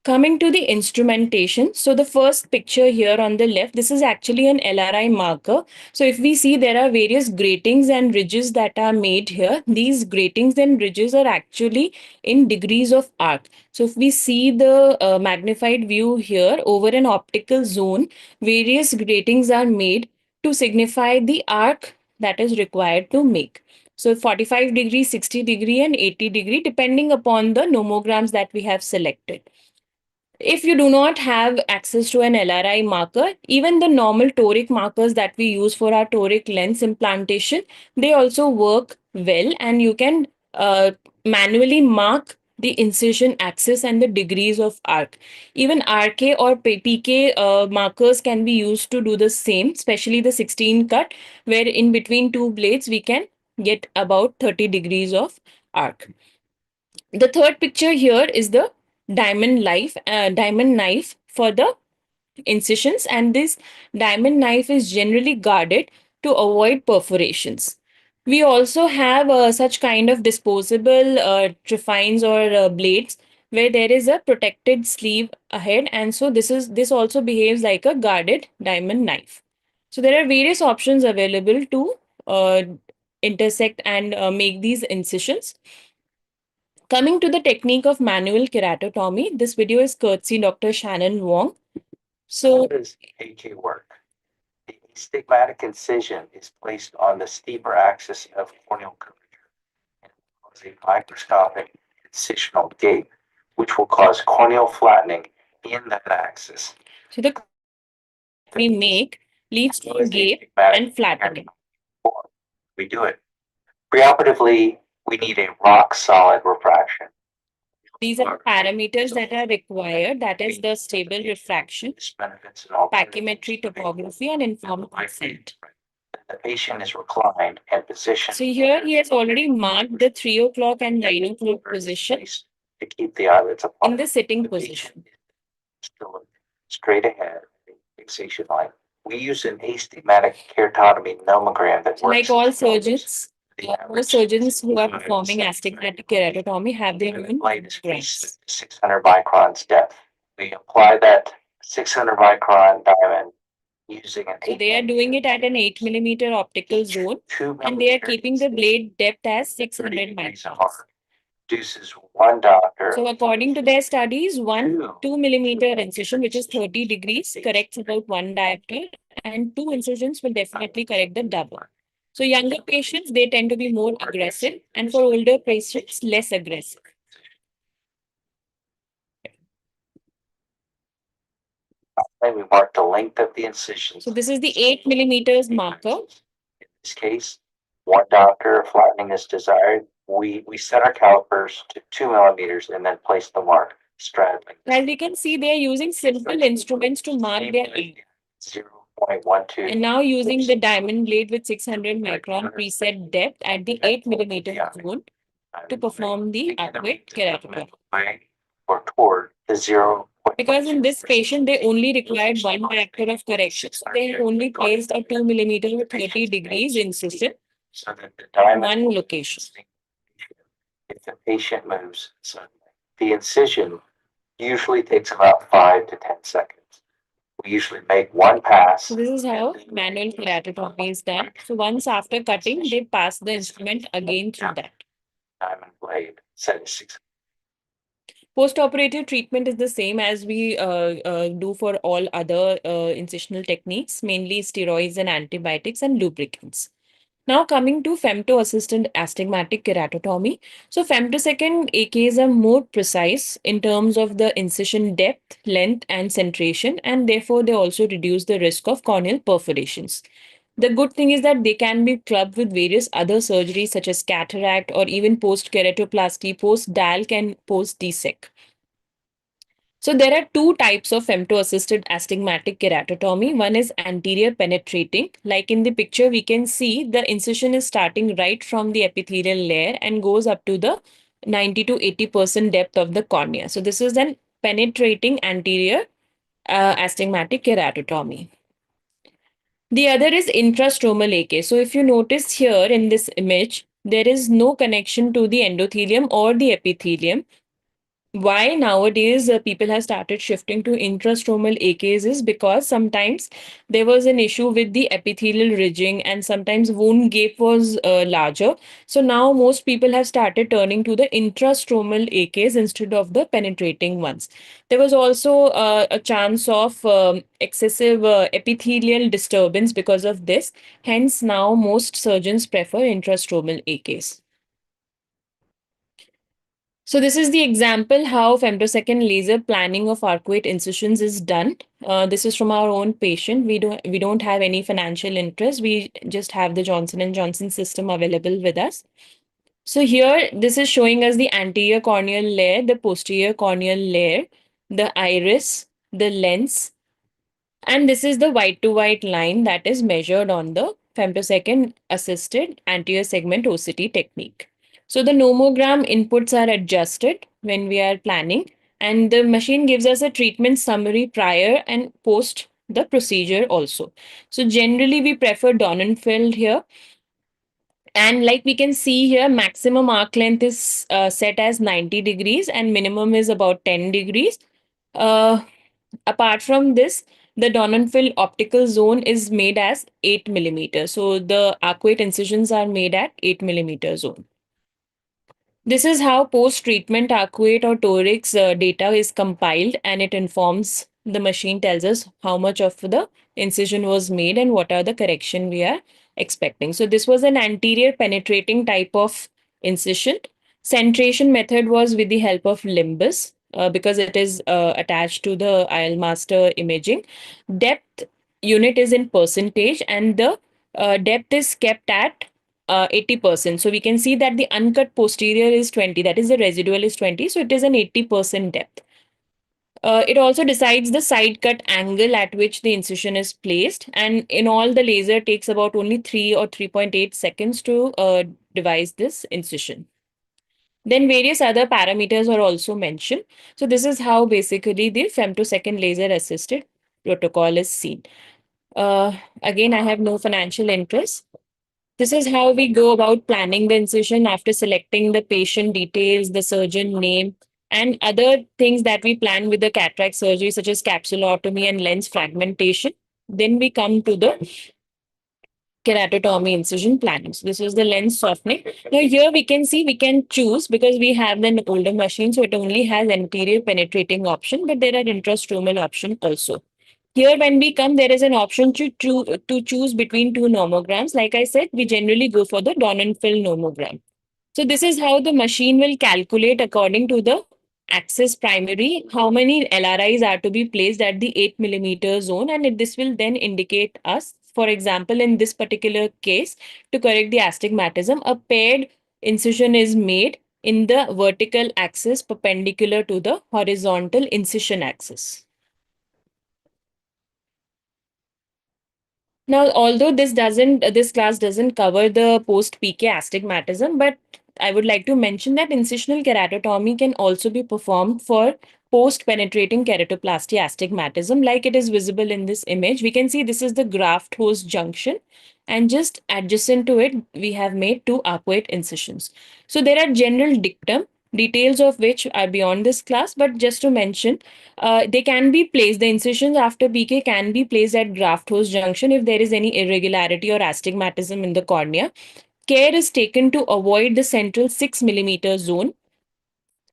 Coming to the instrumentation, so the first picture here on the left, this is actually an LRI marker. So if we see, there are various gratings and ridges that are made here. These gratings and ridges are actually in degrees of arc. So if we see the magnified view here over an optical zone, various gratings are made to signify the arc that is required to make. So 45 degree, 60 degree and 80 degree depending upon the nomograms that we have selected. If you do not have access to an LRI marker, even the normal toric markers that we use for our toric lens implantation, they also work well, and you can manually mark the incision axis and the degrees of arc. Even RK or PK markers can be used to do the same, especially the 16 cut, where in between two blades we can get about 30 degrees of arc. The third picture here is the diamond knife for the incisions, and this diamond knife is generally guarded to avoid perforations. We also have such kind of disposable trifines or blades where there is a protected sleeve ahead, and so this also behaves like a guarded diamond knife. So there are various options available to uh, intersect and make these incisions. Coming to the technique of manual keratotomy, this video is courtesy Dr. Shannon Wong. So, how does AK work? The astigmatic incision is placed on the steeper axis of corneal curvature and cause a microscopic incisional gape, which will cause corneal flattening in that axis. so the we make leads to a gape and flattening. We do it. Preoperatively, we need a rock solid refraction. These are parameters that are required, that is the stable refraction, pachymetry topography, and informed consent. The patient is reclined and positioned. So here he has already marked the 3 o'clock and 9 o'clock position to keep the eyelids apart. in the sitting position. Still straight ahead, fixation line. We use an astigmatic keratotomy nomogram that works. Like all surgeons, most surgeons who are performing astigmatic keratotomy have their own grams. 600 microns depth. We apply that 600 micron diamond using an. So they are doing it at an 8 millimeter optical zone, and they are keeping the blade depth as 600 microns. Produces one doctor. So according to their studies, 2 millimeter incision, which is 30 degrees, corrects about one diopter, and two incisions will definitely correct the double. So younger patients, they tend to be more aggressive, and for older patients, less aggressive. Then we mark the length of the incision. So this is the 8 millimeters marker. In this case, one doctor flattening is desired. We set our calipers to 2 millimeters and then place the mark straddling. As we can see, they are using simple instruments to mark their age. 0.12. And now using the diamond blade with 600 micron preset depth at the 8 millimeter zone to perform the arcuate keratotomy. Or toward the 0. Because in this patient, they only required one factor of correction. So they only placed a 2 millimeter with 30 degrees incision so that the diamond one location. If the patient moves suddenly. The incision usually takes about 5 to 10 seconds. We usually make one pass. So this is how manual keratotomy is done. So once after cutting, they pass the instrument again through that. Diamond blade set is 6. Post-operative treatment is the same as we do for all other incisional techniques, mainly steroids and antibiotics and lubricants. Now coming to femto-assisted astigmatic keratotomy. So femtosecond AKs are more precise in terms of the incision depth, length, and centration, and therefore they also reduce the risk of corneal perforations. The good thing is that they can be clubbed with various other surgeries such as cataract or even post-keratoplasty, post-DALC, and post-DSEC. So there are two types of femto-assisted astigmatic keratotomy. One is anterior penetrating. Like in the picture, we can see the incision is starting right from the epithelial layer and goes up to the 90 to 80% depth of the cornea. So this is an penetrating anterior astigmatic keratotomy. The other is intrastromal AK. So if you notice here in this image, there is no connection to the endothelium or the epithelium. Why nowadays people have started shifting to intrastromal AKs is because sometimes there was an issue with the epithelial ridging and sometimes wound gape was larger. So now most people have started turning to the intrastromal AKs instead of the penetrating ones. There was also a chance of excessive epithelial disturbance because of this. Hence now most surgeons prefer intrastromal AKs. So this is the example how femtosecond laser planning of arcuate incisions is done. This is from our own patient. We don't have any financial interest. We just have the Johnson and Johnson system available with us. So here this is showing us the anterior corneal layer, the posterior corneal layer, the iris, the lens, and this is the white to white line that is measured on the femtosecond assisted anterior segment OCT technique. So the nomogram inputs are adjusted when we are planning, and the machine gives us a treatment summary prior and post the procedure also. So generally we prefer Donenfeld here. And like we can see here, maximum arc length is set as 90 degrees and minimum is about 10 degrees. Apart from this, the Donenfeld optical zone is made as 8 millimeters. So the arcuate incisions are made at 8 millimeter zone. This is how post-treatment arcuate or torics data is compiled, and it informs the machine, tells us how much of the incision was made and what are the correction we are expecting. So this was an anterior penetrating type of incision. Centration method was with the help of limbus because it is attached to the IL master imaging. Depth unit is in percentage, and the depth is kept at 80%. So we can see that the uncut posterior is 20, that is the residual is 20. So it is an 80% depth. It also decides the side cut angle at which the incision is placed. And in all, the laser takes about only 3 or 3.8 seconds to devise this incision. Then various other parameters are also mentioned. So this is how basically the femtosecond laser assisted protocol is seen. Again, I have no financial interest. This is how we go about planning the incision after selecting the patient details, the surgeon name, and other things that we plan with the cataract surgery, such as capsulotomy and lens fragmentation. Then we come to the keratotomy incision planning. So this is the lens softening. Now here we can see we can choose because we have the older machine, so it only has anterior penetrating option, but there are intrastromal option also. Here, when we come, there is an option to choose between two nomograms. Like I said, we generally go for the Donenfeld nomogram. So this is how the machine will calculate according to the axis primary, how many LRIs are to be placed at the 8 mm zone, and this will then indicate us, for example, in this particular case, to correct the astigmatism, a paired incision is made in the vertical axis perpendicular to the horizontal incision axis. Now, although this class doesn't cover the post-PK astigmatism, but I would like to mention that incisional keratotomy can also be performed for post-penetrating keratoplasty astigmatism, like it is visible in this image. We can see this is the graft host junction, and just adjacent to it, we have made two arcuate incisions. So there are general dictum, details of which are beyond this class, but just to mention, they can be placed, the incisions after PK can be placed at graft host junction if there is any irregularity or astigmatism in the cornea. Care is taken to avoid the central 6 mm zone,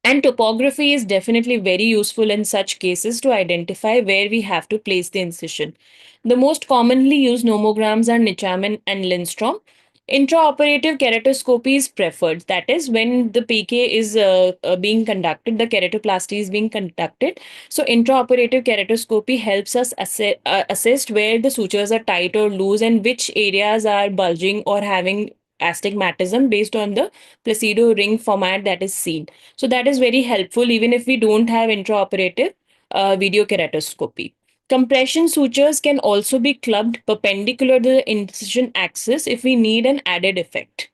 and topography is definitely very useful in such cases to identify where we have to place the incision. The most commonly used nomograms are Nichaman and Lindstrom. Intraoperative keratoscopy is preferred. That is, when the PK is being conducted, the keratoplasty is being conducted. So, intraoperative keratoscopy helps us assess where the sutures are tight or loose and which areas are bulging or having astigmatism based on the Placido ring format that is seen. So that is very helpful even if we don't have intraoperative video keratoscopy. Compression sutures can also be clubbed perpendicular to the incision axis if we need an added effect.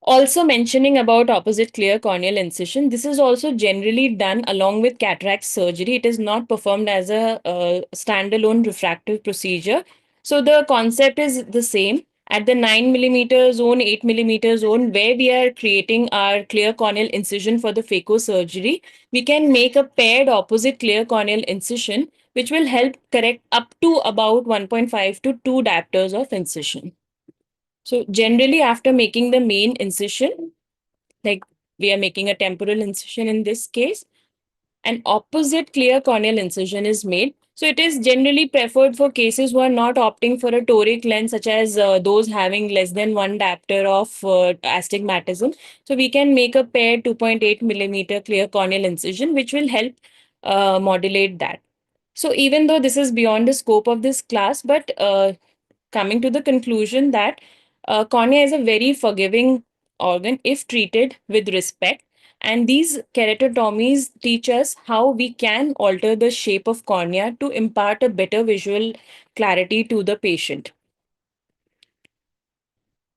Also mentioning about opposite clear corneal incision, this is also generally done along with cataract surgery. It is not performed as a standalone refractive procedure. So the concept is the same. At the 9 mm zone, 8 mm zone, where we are creating our clear corneal incision for the phaco surgery, we can make a paired opposite clear corneal incision, which will help correct up to about 1.5 to 2 diopters of incision. So generally after making the main incision, like we are making a temporal incision in this case, an opposite clear corneal incision is made. So it is generally preferred for cases who are not opting for a toric lens, such as those having less than 1 diopter of astigmatism. So we can make a paired 2.8 mm clear corneal incision, which will help modulate that. So even though this is beyond the scope of this class, but coming to the conclusion that cornea is a very forgiving organ if treated with respect. And these keratotomies teach us how we can alter the shape of cornea to impart a better visual clarity to the patient.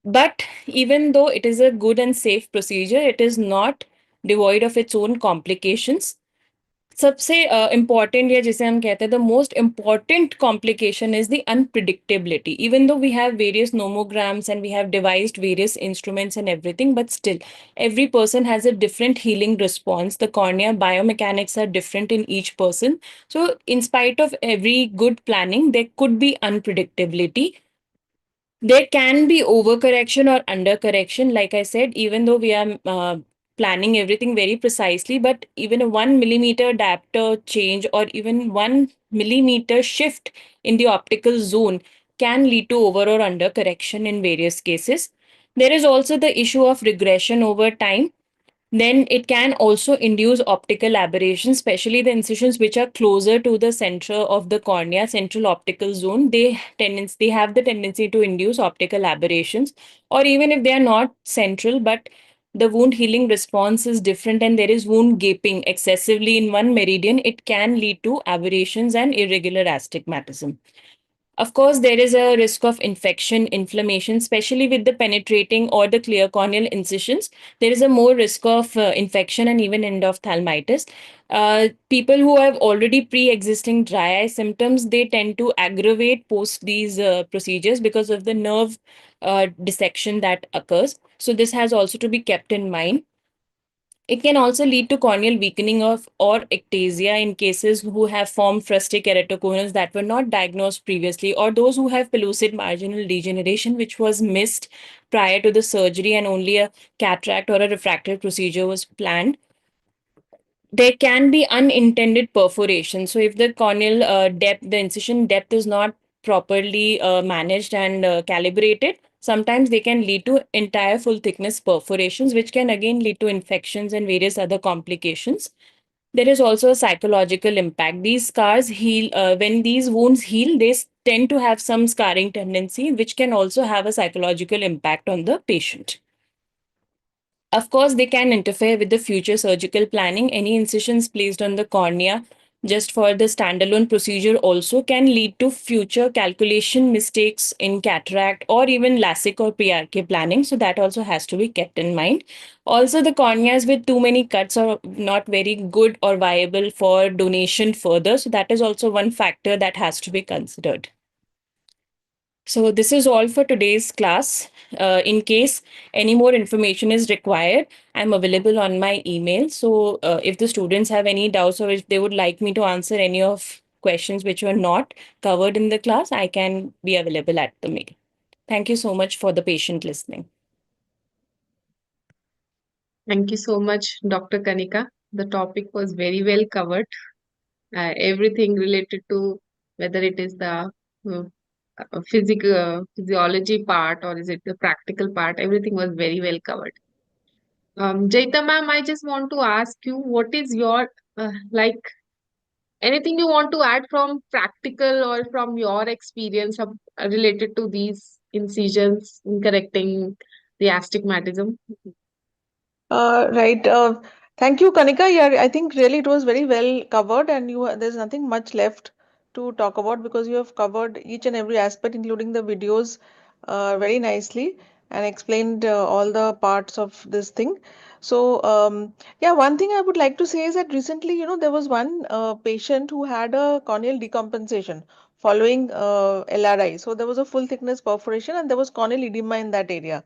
But even though it is a good and safe procedure, it is not devoid of its own complications. सबसे important या जिसे हम कहते हैं the most important complication is the unpredictability even though we have various nomograms and we have devised various instruments and everything, but still every person has a different healing response. The cornea biomechanics are different in each person, so in spite of every good planning there could be unpredictability. There can be overcorrection or undercorrection. Like I said, even though we are planning everything very precisely, but even a 1 mm diopter change or even 1 mm shift in the optical zone can lead to over or undercorrection in various cases. There is also the issue of regression over time. Then it can also induce optical aberrations, especially the incisions which are closer to the center of the cornea, central optical zone. They have the tendency to induce optical aberrations, or even if they are not central, but the wound healing response is different and there is wound gaping excessively in one meridian, it can lead to aberrations and irregular astigmatism. Of course, there is a risk of infection, inflammation, especially with the penetrating or the clear corneal incisions. There is a more risk of infection and even endophthalmitis. People who have already pre-existing dry eye symptoms, they tend to aggravate post these procedures because of the nerve dissection that occurs. So this has also to be kept in mind. It can also lead to corneal weakening of or ectasia in cases who have formed fustic keratoconus that were not diagnosed previously, or those who have pellucid marginal degeneration which was missed prior to the surgery and only a cataract or a refractive procedure was planned. There can be unintended perforation. So if the corneal depth, the incision depth is not properly managed and calibrated, sometimes they can lead to entire full thickness perforations, which can again lead to infections and various other complications. There is also a psychological impact. These scars heal, when these wounds heal, they tend to have some scarring tendency, which can also have a psychological impact on the patient. Of course, they can interfere with the future surgical planning. Any incisions placed on the cornea just for the standalone procedure also can lead to future calculation mistakes in cataract or even LASIK or PRK planning. So that also has to be kept in mind. Also, the corneas with too many cuts are not very good or viable for donation further. So that is also one factor that has to be considered. So this is all for today's class. In case any more information is required, I'm available on my email. So if the students have any doubts or if they would like me to answer any of questions which were not covered in the class, I can be available at the mail. Thank you so much for the patient listening. Thank you so much, Dr. Kanika. The topic was very well covered. Everything related to whether it is the physiology part or is it the practical part, everything was very well covered. Jaita ma'am, I just want to ask you, what is your like anything you want to add from practical or from your experience related to these incisions in correcting the astigmatism? Right. Thank you, Kanika. Yeah, I think really it was very well covered, and there's nothing much left to talk about because you have covered each and every aspect, including the videos, very nicely and explained all the parts of this thing. So, yeah, one thing I would like to say is that recently, there was one patient who had a corneal decompensation following LRI. So there was a full thickness perforation and there was corneal edema in that area.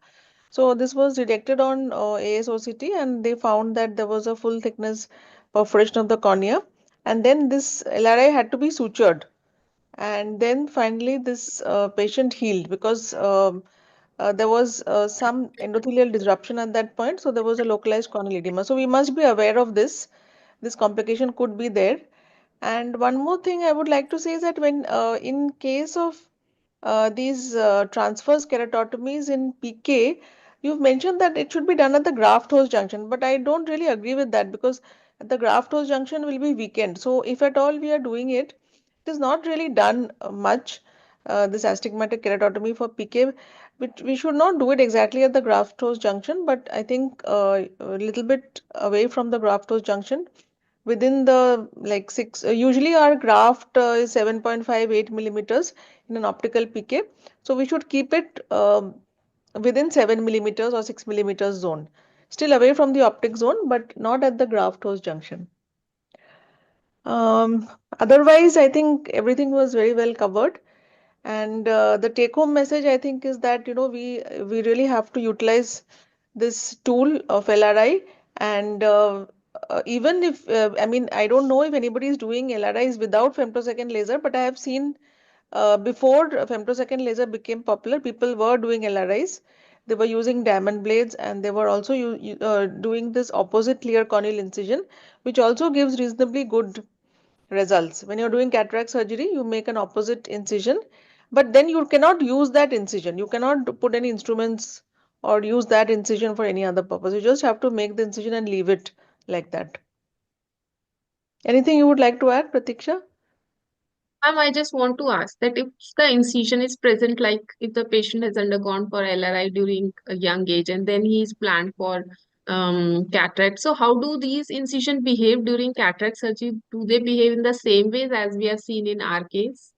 So this was detected on ASOCT and they found that there was a full thickness perforation of the cornea. And then this LRI had to be sutured. And then finally this patient healed because there was some endothelial disruption at that point. So there was a localized corneal edema. So we must be aware of this. This complication could be there. And one more thing I would like to say is that when in case of these transverse keratotomies in PK, you've mentioned that it should be done at the graft host junction, but I don't really agree with that because at the graft host junction will be weakened. So if at all we are doing it, it is not really done much. This astigmatic keratotomy for PK, which we should not do it exactly at the graft host junction, but I think a little bit away from the graft host junction within the like six usually our graft is 7.58 millimeters in an optical PK, so we should keep it within 7 millimeters or 6 millimeters zone, still away from the optic zone but not at the graft host junction. Otherwise I think everything was very well covered. And the take home message I think is that we really have to utilize this tool of LRI. And even if I mean I don't know if anybody is doing LRIs without femtosecond laser, but I have seen before femtosecond laser became popular, people were doing LRIs. They were using diamond blades and they were also doing this opposite clear corneal incision, which also gives reasonably good results. When you're doing cataract surgery, you make an opposite incision, but then you cannot use that incision. You cannot put any instruments or use that incision for any other purpose. You just have to make the incision and leave it like that. Anything you would like to add, Pratiksha? Ma'am, I just want to ask that if the incision is present, like if the patient has undergone for LRI during a young age and then he is planned for cataract, so how do these incisions behave during cataract surgery? Do they behave in the same ways as we have seen in our case?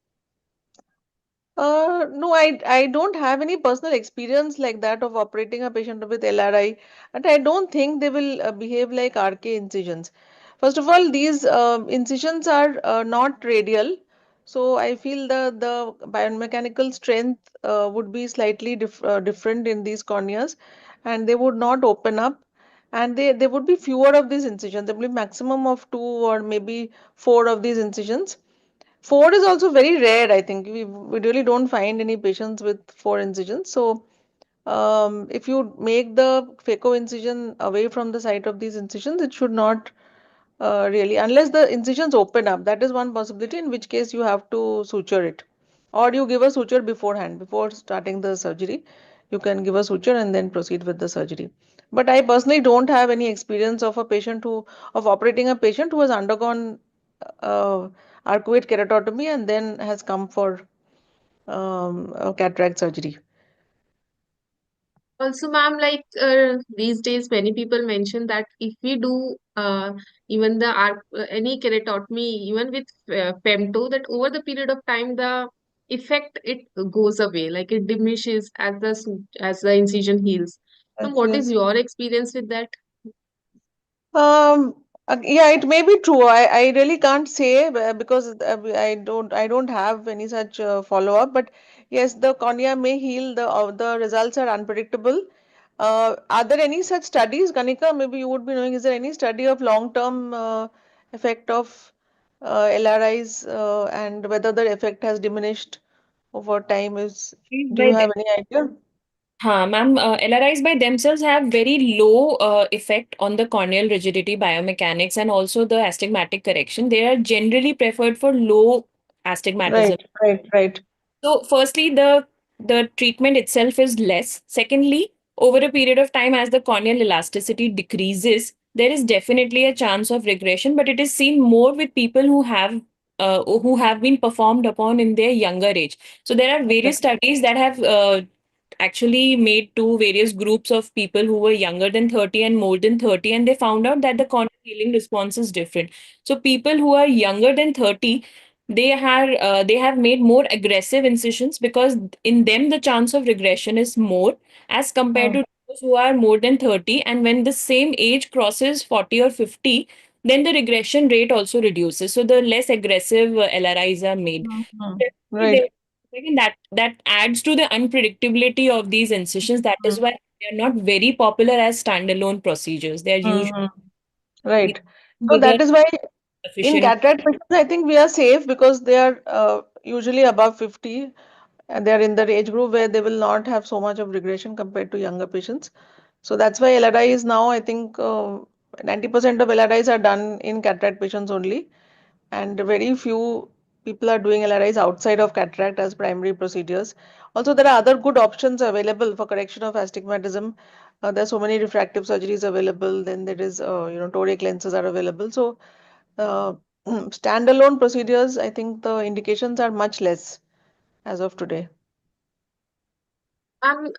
No, I don't have any personal experience like that of operating a patient with LRI, and I don't think they will behave like RK incisions. First of all, these incisions are not radial, so I feel the biomechanical strength would be slightly different in these corneas, and they would not open up. and there would be fewer of these incisions. There will be maximum of 2 or maybe 4 of these incisions. 4 is also very rare, I think. We really don't find any patients with 4 incisions. So, if you make the phaco incision away from the site of these incisions, it should not really, unless the incisions open up. That is one possibility, in which case you have to suture it. Or you give a suture beforehand, before starting the surgery. You can give a suture and then proceed with the surgery. But I personally don't have any experience of a patient of operating a patient who has undergone uh, arcuate keratotomy and then has come for a cataract surgery. Also, ma'am, like these days, many people mention that if we do even the any keratotomy, even with femto, that over the period of time, the effect it goes away, like it diminishes as as the incision heals. So, Yes, what is yes. your experience with that? Um, yeah, it may be true. I really can't say because I don't have any such follow-up. But yes, the cornea may heal. The results are unpredictable. Are there any such studies, Kanika? Maybe you would be knowing. Is there any study of long-term effect of LRIs and whether the effect has diminished over time? Do you By have any idea? Ma'am, LRIs by themselves have very low effect on the corneal rigidity biomechanics and also the astigmatic correction. They are generally preferred for low astigmatism. Right, right, right. So, firstly, the treatment itself is less. Secondly, over a period of time, as the corneal elasticity decreases, there is definitely a chance of regression, but it is seen more with people who have been performed upon in their younger age. So there are Okay. various studies that have actually made two various groups of people who were younger than 30 and more than 30, and they found out that the corneal healing response is different. So people who are younger than 30, they have made more aggressive incisions because in them the chance of regression is more as compared Hmm. to those who are more than 30, and when the same age crosses 40 or 50, then the regression rate also reduces, so the less aggressive LRIs are made. Mhm. Definitely Right. again, that adds to the unpredictability of these incisions. That is Mhm. why they are not very popular as standalone procedures. They are usually Mhm. Right. So bigger, that is why in efficient. cataract patients, I think we are safe because they are usually above 50 and they are in the age group where they will not have so much of regression compared to younger patients. So that's why LRI is now, I think, 90% of LRIs are done in cataract patients only, and very few people are doing LRIs outside of cataract as primary procedures. Also, there are other good options available for correction of astigmatism. There are so many refractive surgeries available. Then there is, toric lenses are available. So, uh, standalone procedures, I think the indications are much less as of today.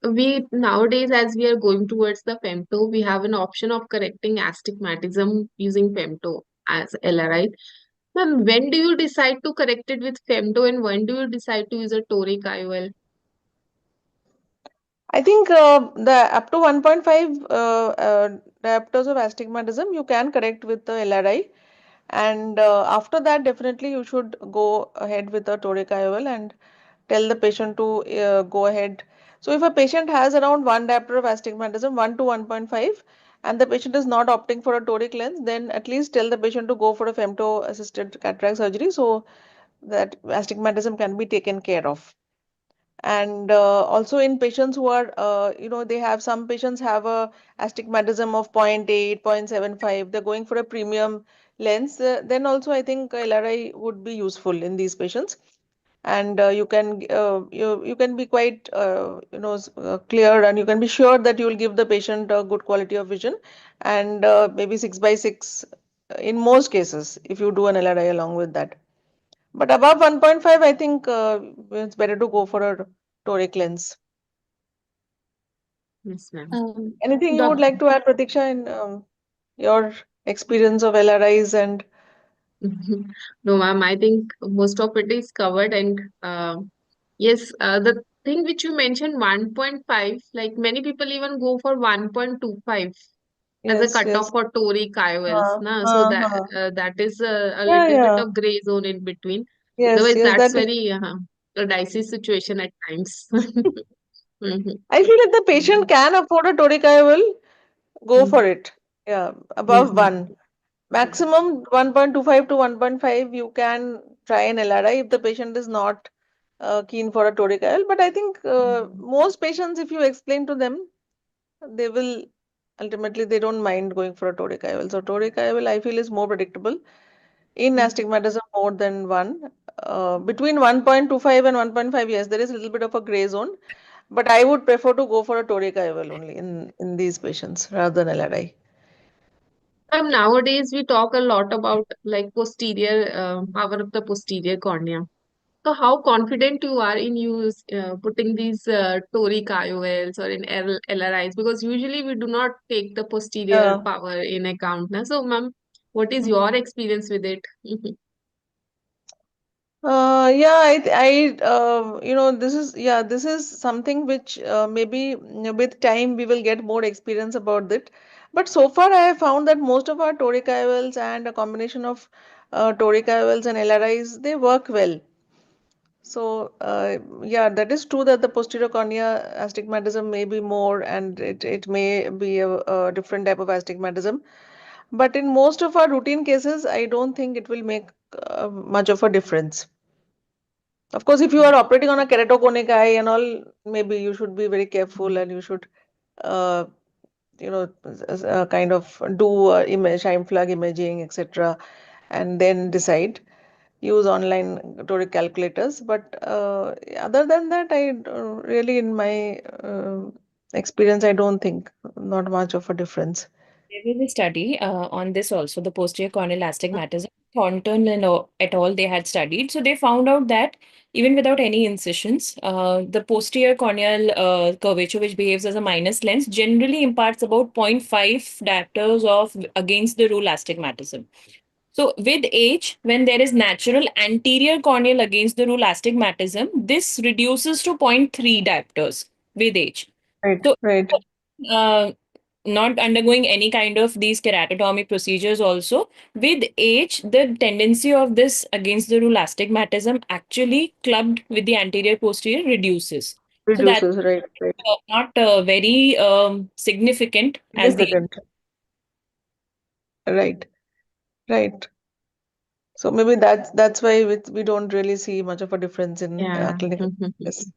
We nowadays, as we are going towards the femto, we have an option of correcting astigmatism using femto as LRI. Ma'am, when do you decide to correct it with femto and when do you decide to use a toric IOL? I think the up to 1.5 diopters of astigmatism you can correct with the LRI, and after that definitely you should go ahead with the toric IOL and tell the patient to go ahead. So if a patient has around 1 diopter of astigmatism, 1 to 1.5, and the patient is not opting for a toric lens, then at least tell the patient to go for a femto assisted cataract surgery so that astigmatism can be taken care of. And also in patients who are they have, some patients have a astigmatism of 0.8, 0.75, they're going for a premium lens, then also I think LRI would be useful in these patients. And you can be quite clear, and you can be sure that you will give the patient a good quality of vision, and maybe 6 by 6 in most cases if you do an LRI along with that. But above 1.5, I think it's better to go for a toric lens. Yes, ma'am. Um, Anything you would Doc- like to add, Pratiksha, in your experience of LRIs? And No, ma'am, I think most of it is covered. And yes, the thing which you mentioned, 1.5, like many people even go for 1.25 as a yes, cutoff yes. for toric IOLs. Na? So that is a Yeah, little bit yeah. of gray zone in between. Yes, Otherwise, yes, that's that is. very a dicey situation at times. Mhm. I feel if the patient can afford a toric, I will go Mhm. for it. Yeah, above Mhm. 1. Maximum 1.25 to 1.5, you can try an LRI if the patient is not keen for a toric IOL. But I think most patients, if you explain to them, they will ultimately they don't mind going for a toric IOL. So toric IOL, I feel, is more predictable in astigmatism more than 1. Between 1.25 and 1.5, yes, there is a little bit of a gray zone. But I would prefer to go for a toric IOL only in these patients rather than LRI. Nowadays, we talk a lot about like posterior power of the posterior cornea. So, how confident you are in putting these toric IOLs or in LRIs? Because usually we do not take the posterior Yeah. power in account. Na? So, ma'am, what is your experience with it? Yeah, this is something which maybe with time we will get more experience about it. But so far, I have found that most of our toric IOLs and a combination of toric IOLs and LRIs, they work well. So, yeah, that is true that the posterior cornea astigmatism may be more and it may be a different type of astigmatism. But in most of our routine cases, I don't think it will make much of a difference. Of course, if you are operating on a keratoconic eye and all, maybe you should be very careful and you should, uh, kind of do image, shine plug imaging, etc., and then decide. Use online toric calculators. But other than that, really, in my experience, I don't think not much of a difference. There was a study on this also, the posterior corneal astigmatism. Thornton and et al. They had studied. So they found out that even without any incisions, the posterior corneal curvature, which behaves as a minus lens, generally imparts about zero point 0.5 diopters of against the rule astigmatism. So with age, when there is natural anterior corneal against the rule astigmatism, this reduces to zero point 0.3 diopters with age. Right, So right. uh, not undergoing any kind of these keratotomy procedures also, with age, the tendency of this against the rule astigmatism actually clubbed with the anterior posterior reduces. So that's Reduces, right, right. not very significant as the Significant. Right, right. So maybe that's why we don't really see much of a difference in Yeah. clinical practice.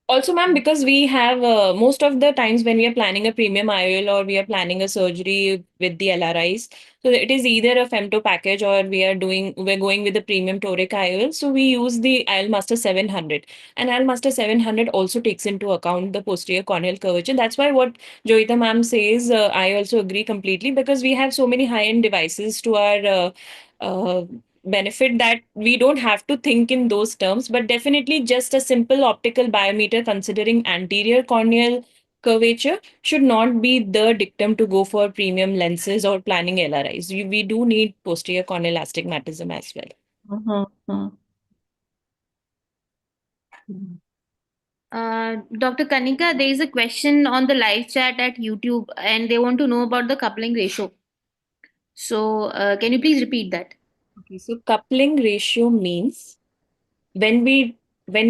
also, ma'am, because we have most of the times when we are planning a premium IOL or we are planning a surgery with the LRIs, so it is either a femto package or we're going with the premium toric IOL. So we use the IOL Master 700, and IOL Master 700 also takes into account the posterior corneal curvature. That's why what Joita ma'am says, I also agree completely, because we have so many high-end devices to our benefit that we don't have to think in those terms, but definitely just a simple optical biometer considering anterior corneal curvature should not be the dictum to go for premium lenses or planning LRIs. We do need posterior corneal astigmatism as well. Mm-hmm. Dr. Kanika, there is a question on the live chat at YouTube, and they want to know about the coupling ratio. So, can you please repeat that? Okay, so coupling ratio means when we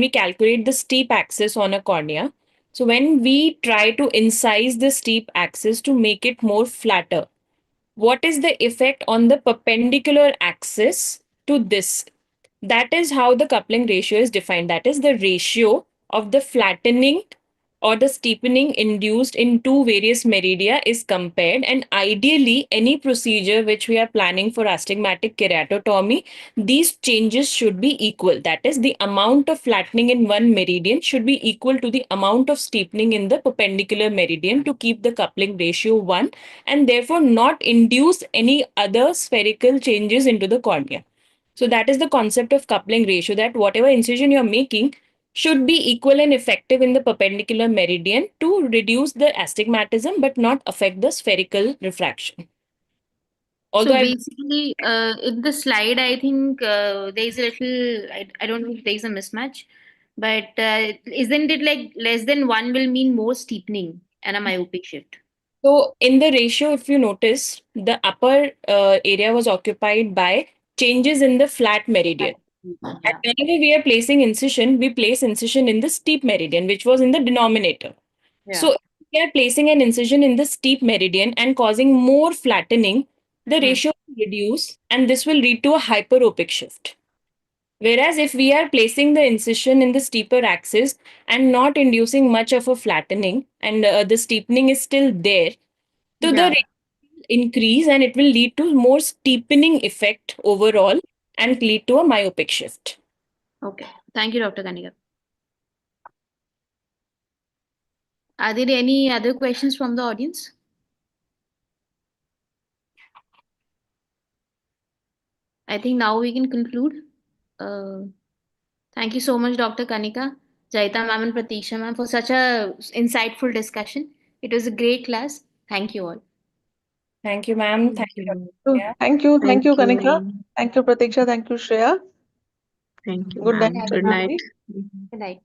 calculate the steep axis on a cornea, so when we try to incise the steep axis to make it more flatter, what is the effect on the perpendicular axis to this? That is how the coupling ratio is defined. That is the ratio of the flattening or the steepening induced in two various meridia is compared, and ideally any procedure which we are planning for astigmatic keratotomy, these changes should be equal. That is, the amount of flattening in one meridian should be equal to the amount of steepening in the perpendicular meridian to keep the coupling ratio 1, and therefore not induce any other spherical changes into the cornea. So that is the concept of coupling ratio, that whatever incision you're making should be equal and effective in the perpendicular meridian to reduce the astigmatism but not affect the spherical refraction. Although So I've basically, in the slide, I think there is a little, I don't know if there is a mismatch, but isn't it like less than one will mean more steepening and a myopic shift? so in the ratio, if you notice, the upper area was occupied by changes in the flat meridian. And Yeah. whenever we are placing incision, we place incision in the steep meridian, which was in the denominator. Yeah. So we are placing an incision in the steep meridian and causing more flattening, the Hmm. ratio will reduce and this will lead to a hyperopic shift. Whereas if we are placing the incision in the steeper axis and not inducing much of a flattening and the steepening is still there, so the Yeah. ratio will increase and it will lead to more steepening effect overall and lead to a myopic shift. Okay. Thank you, Dr. Kanika. Are there any other questions from the audience? I think now we can conclude. Thank you so much, Dr. Kanika, Jaita ma'am, and Pratiksha ma'am, for such a insightful discussion. It was a great class. Thank you all. Thank you, ma'am. Thank Thank you, you. Dr. Shreya. Thank you. Thank Thank you, Kanika. you. Thank you, Pratiksha. Thank you, Shreya. Thank you, Good night, ma'am. Good Good everybody. night. night.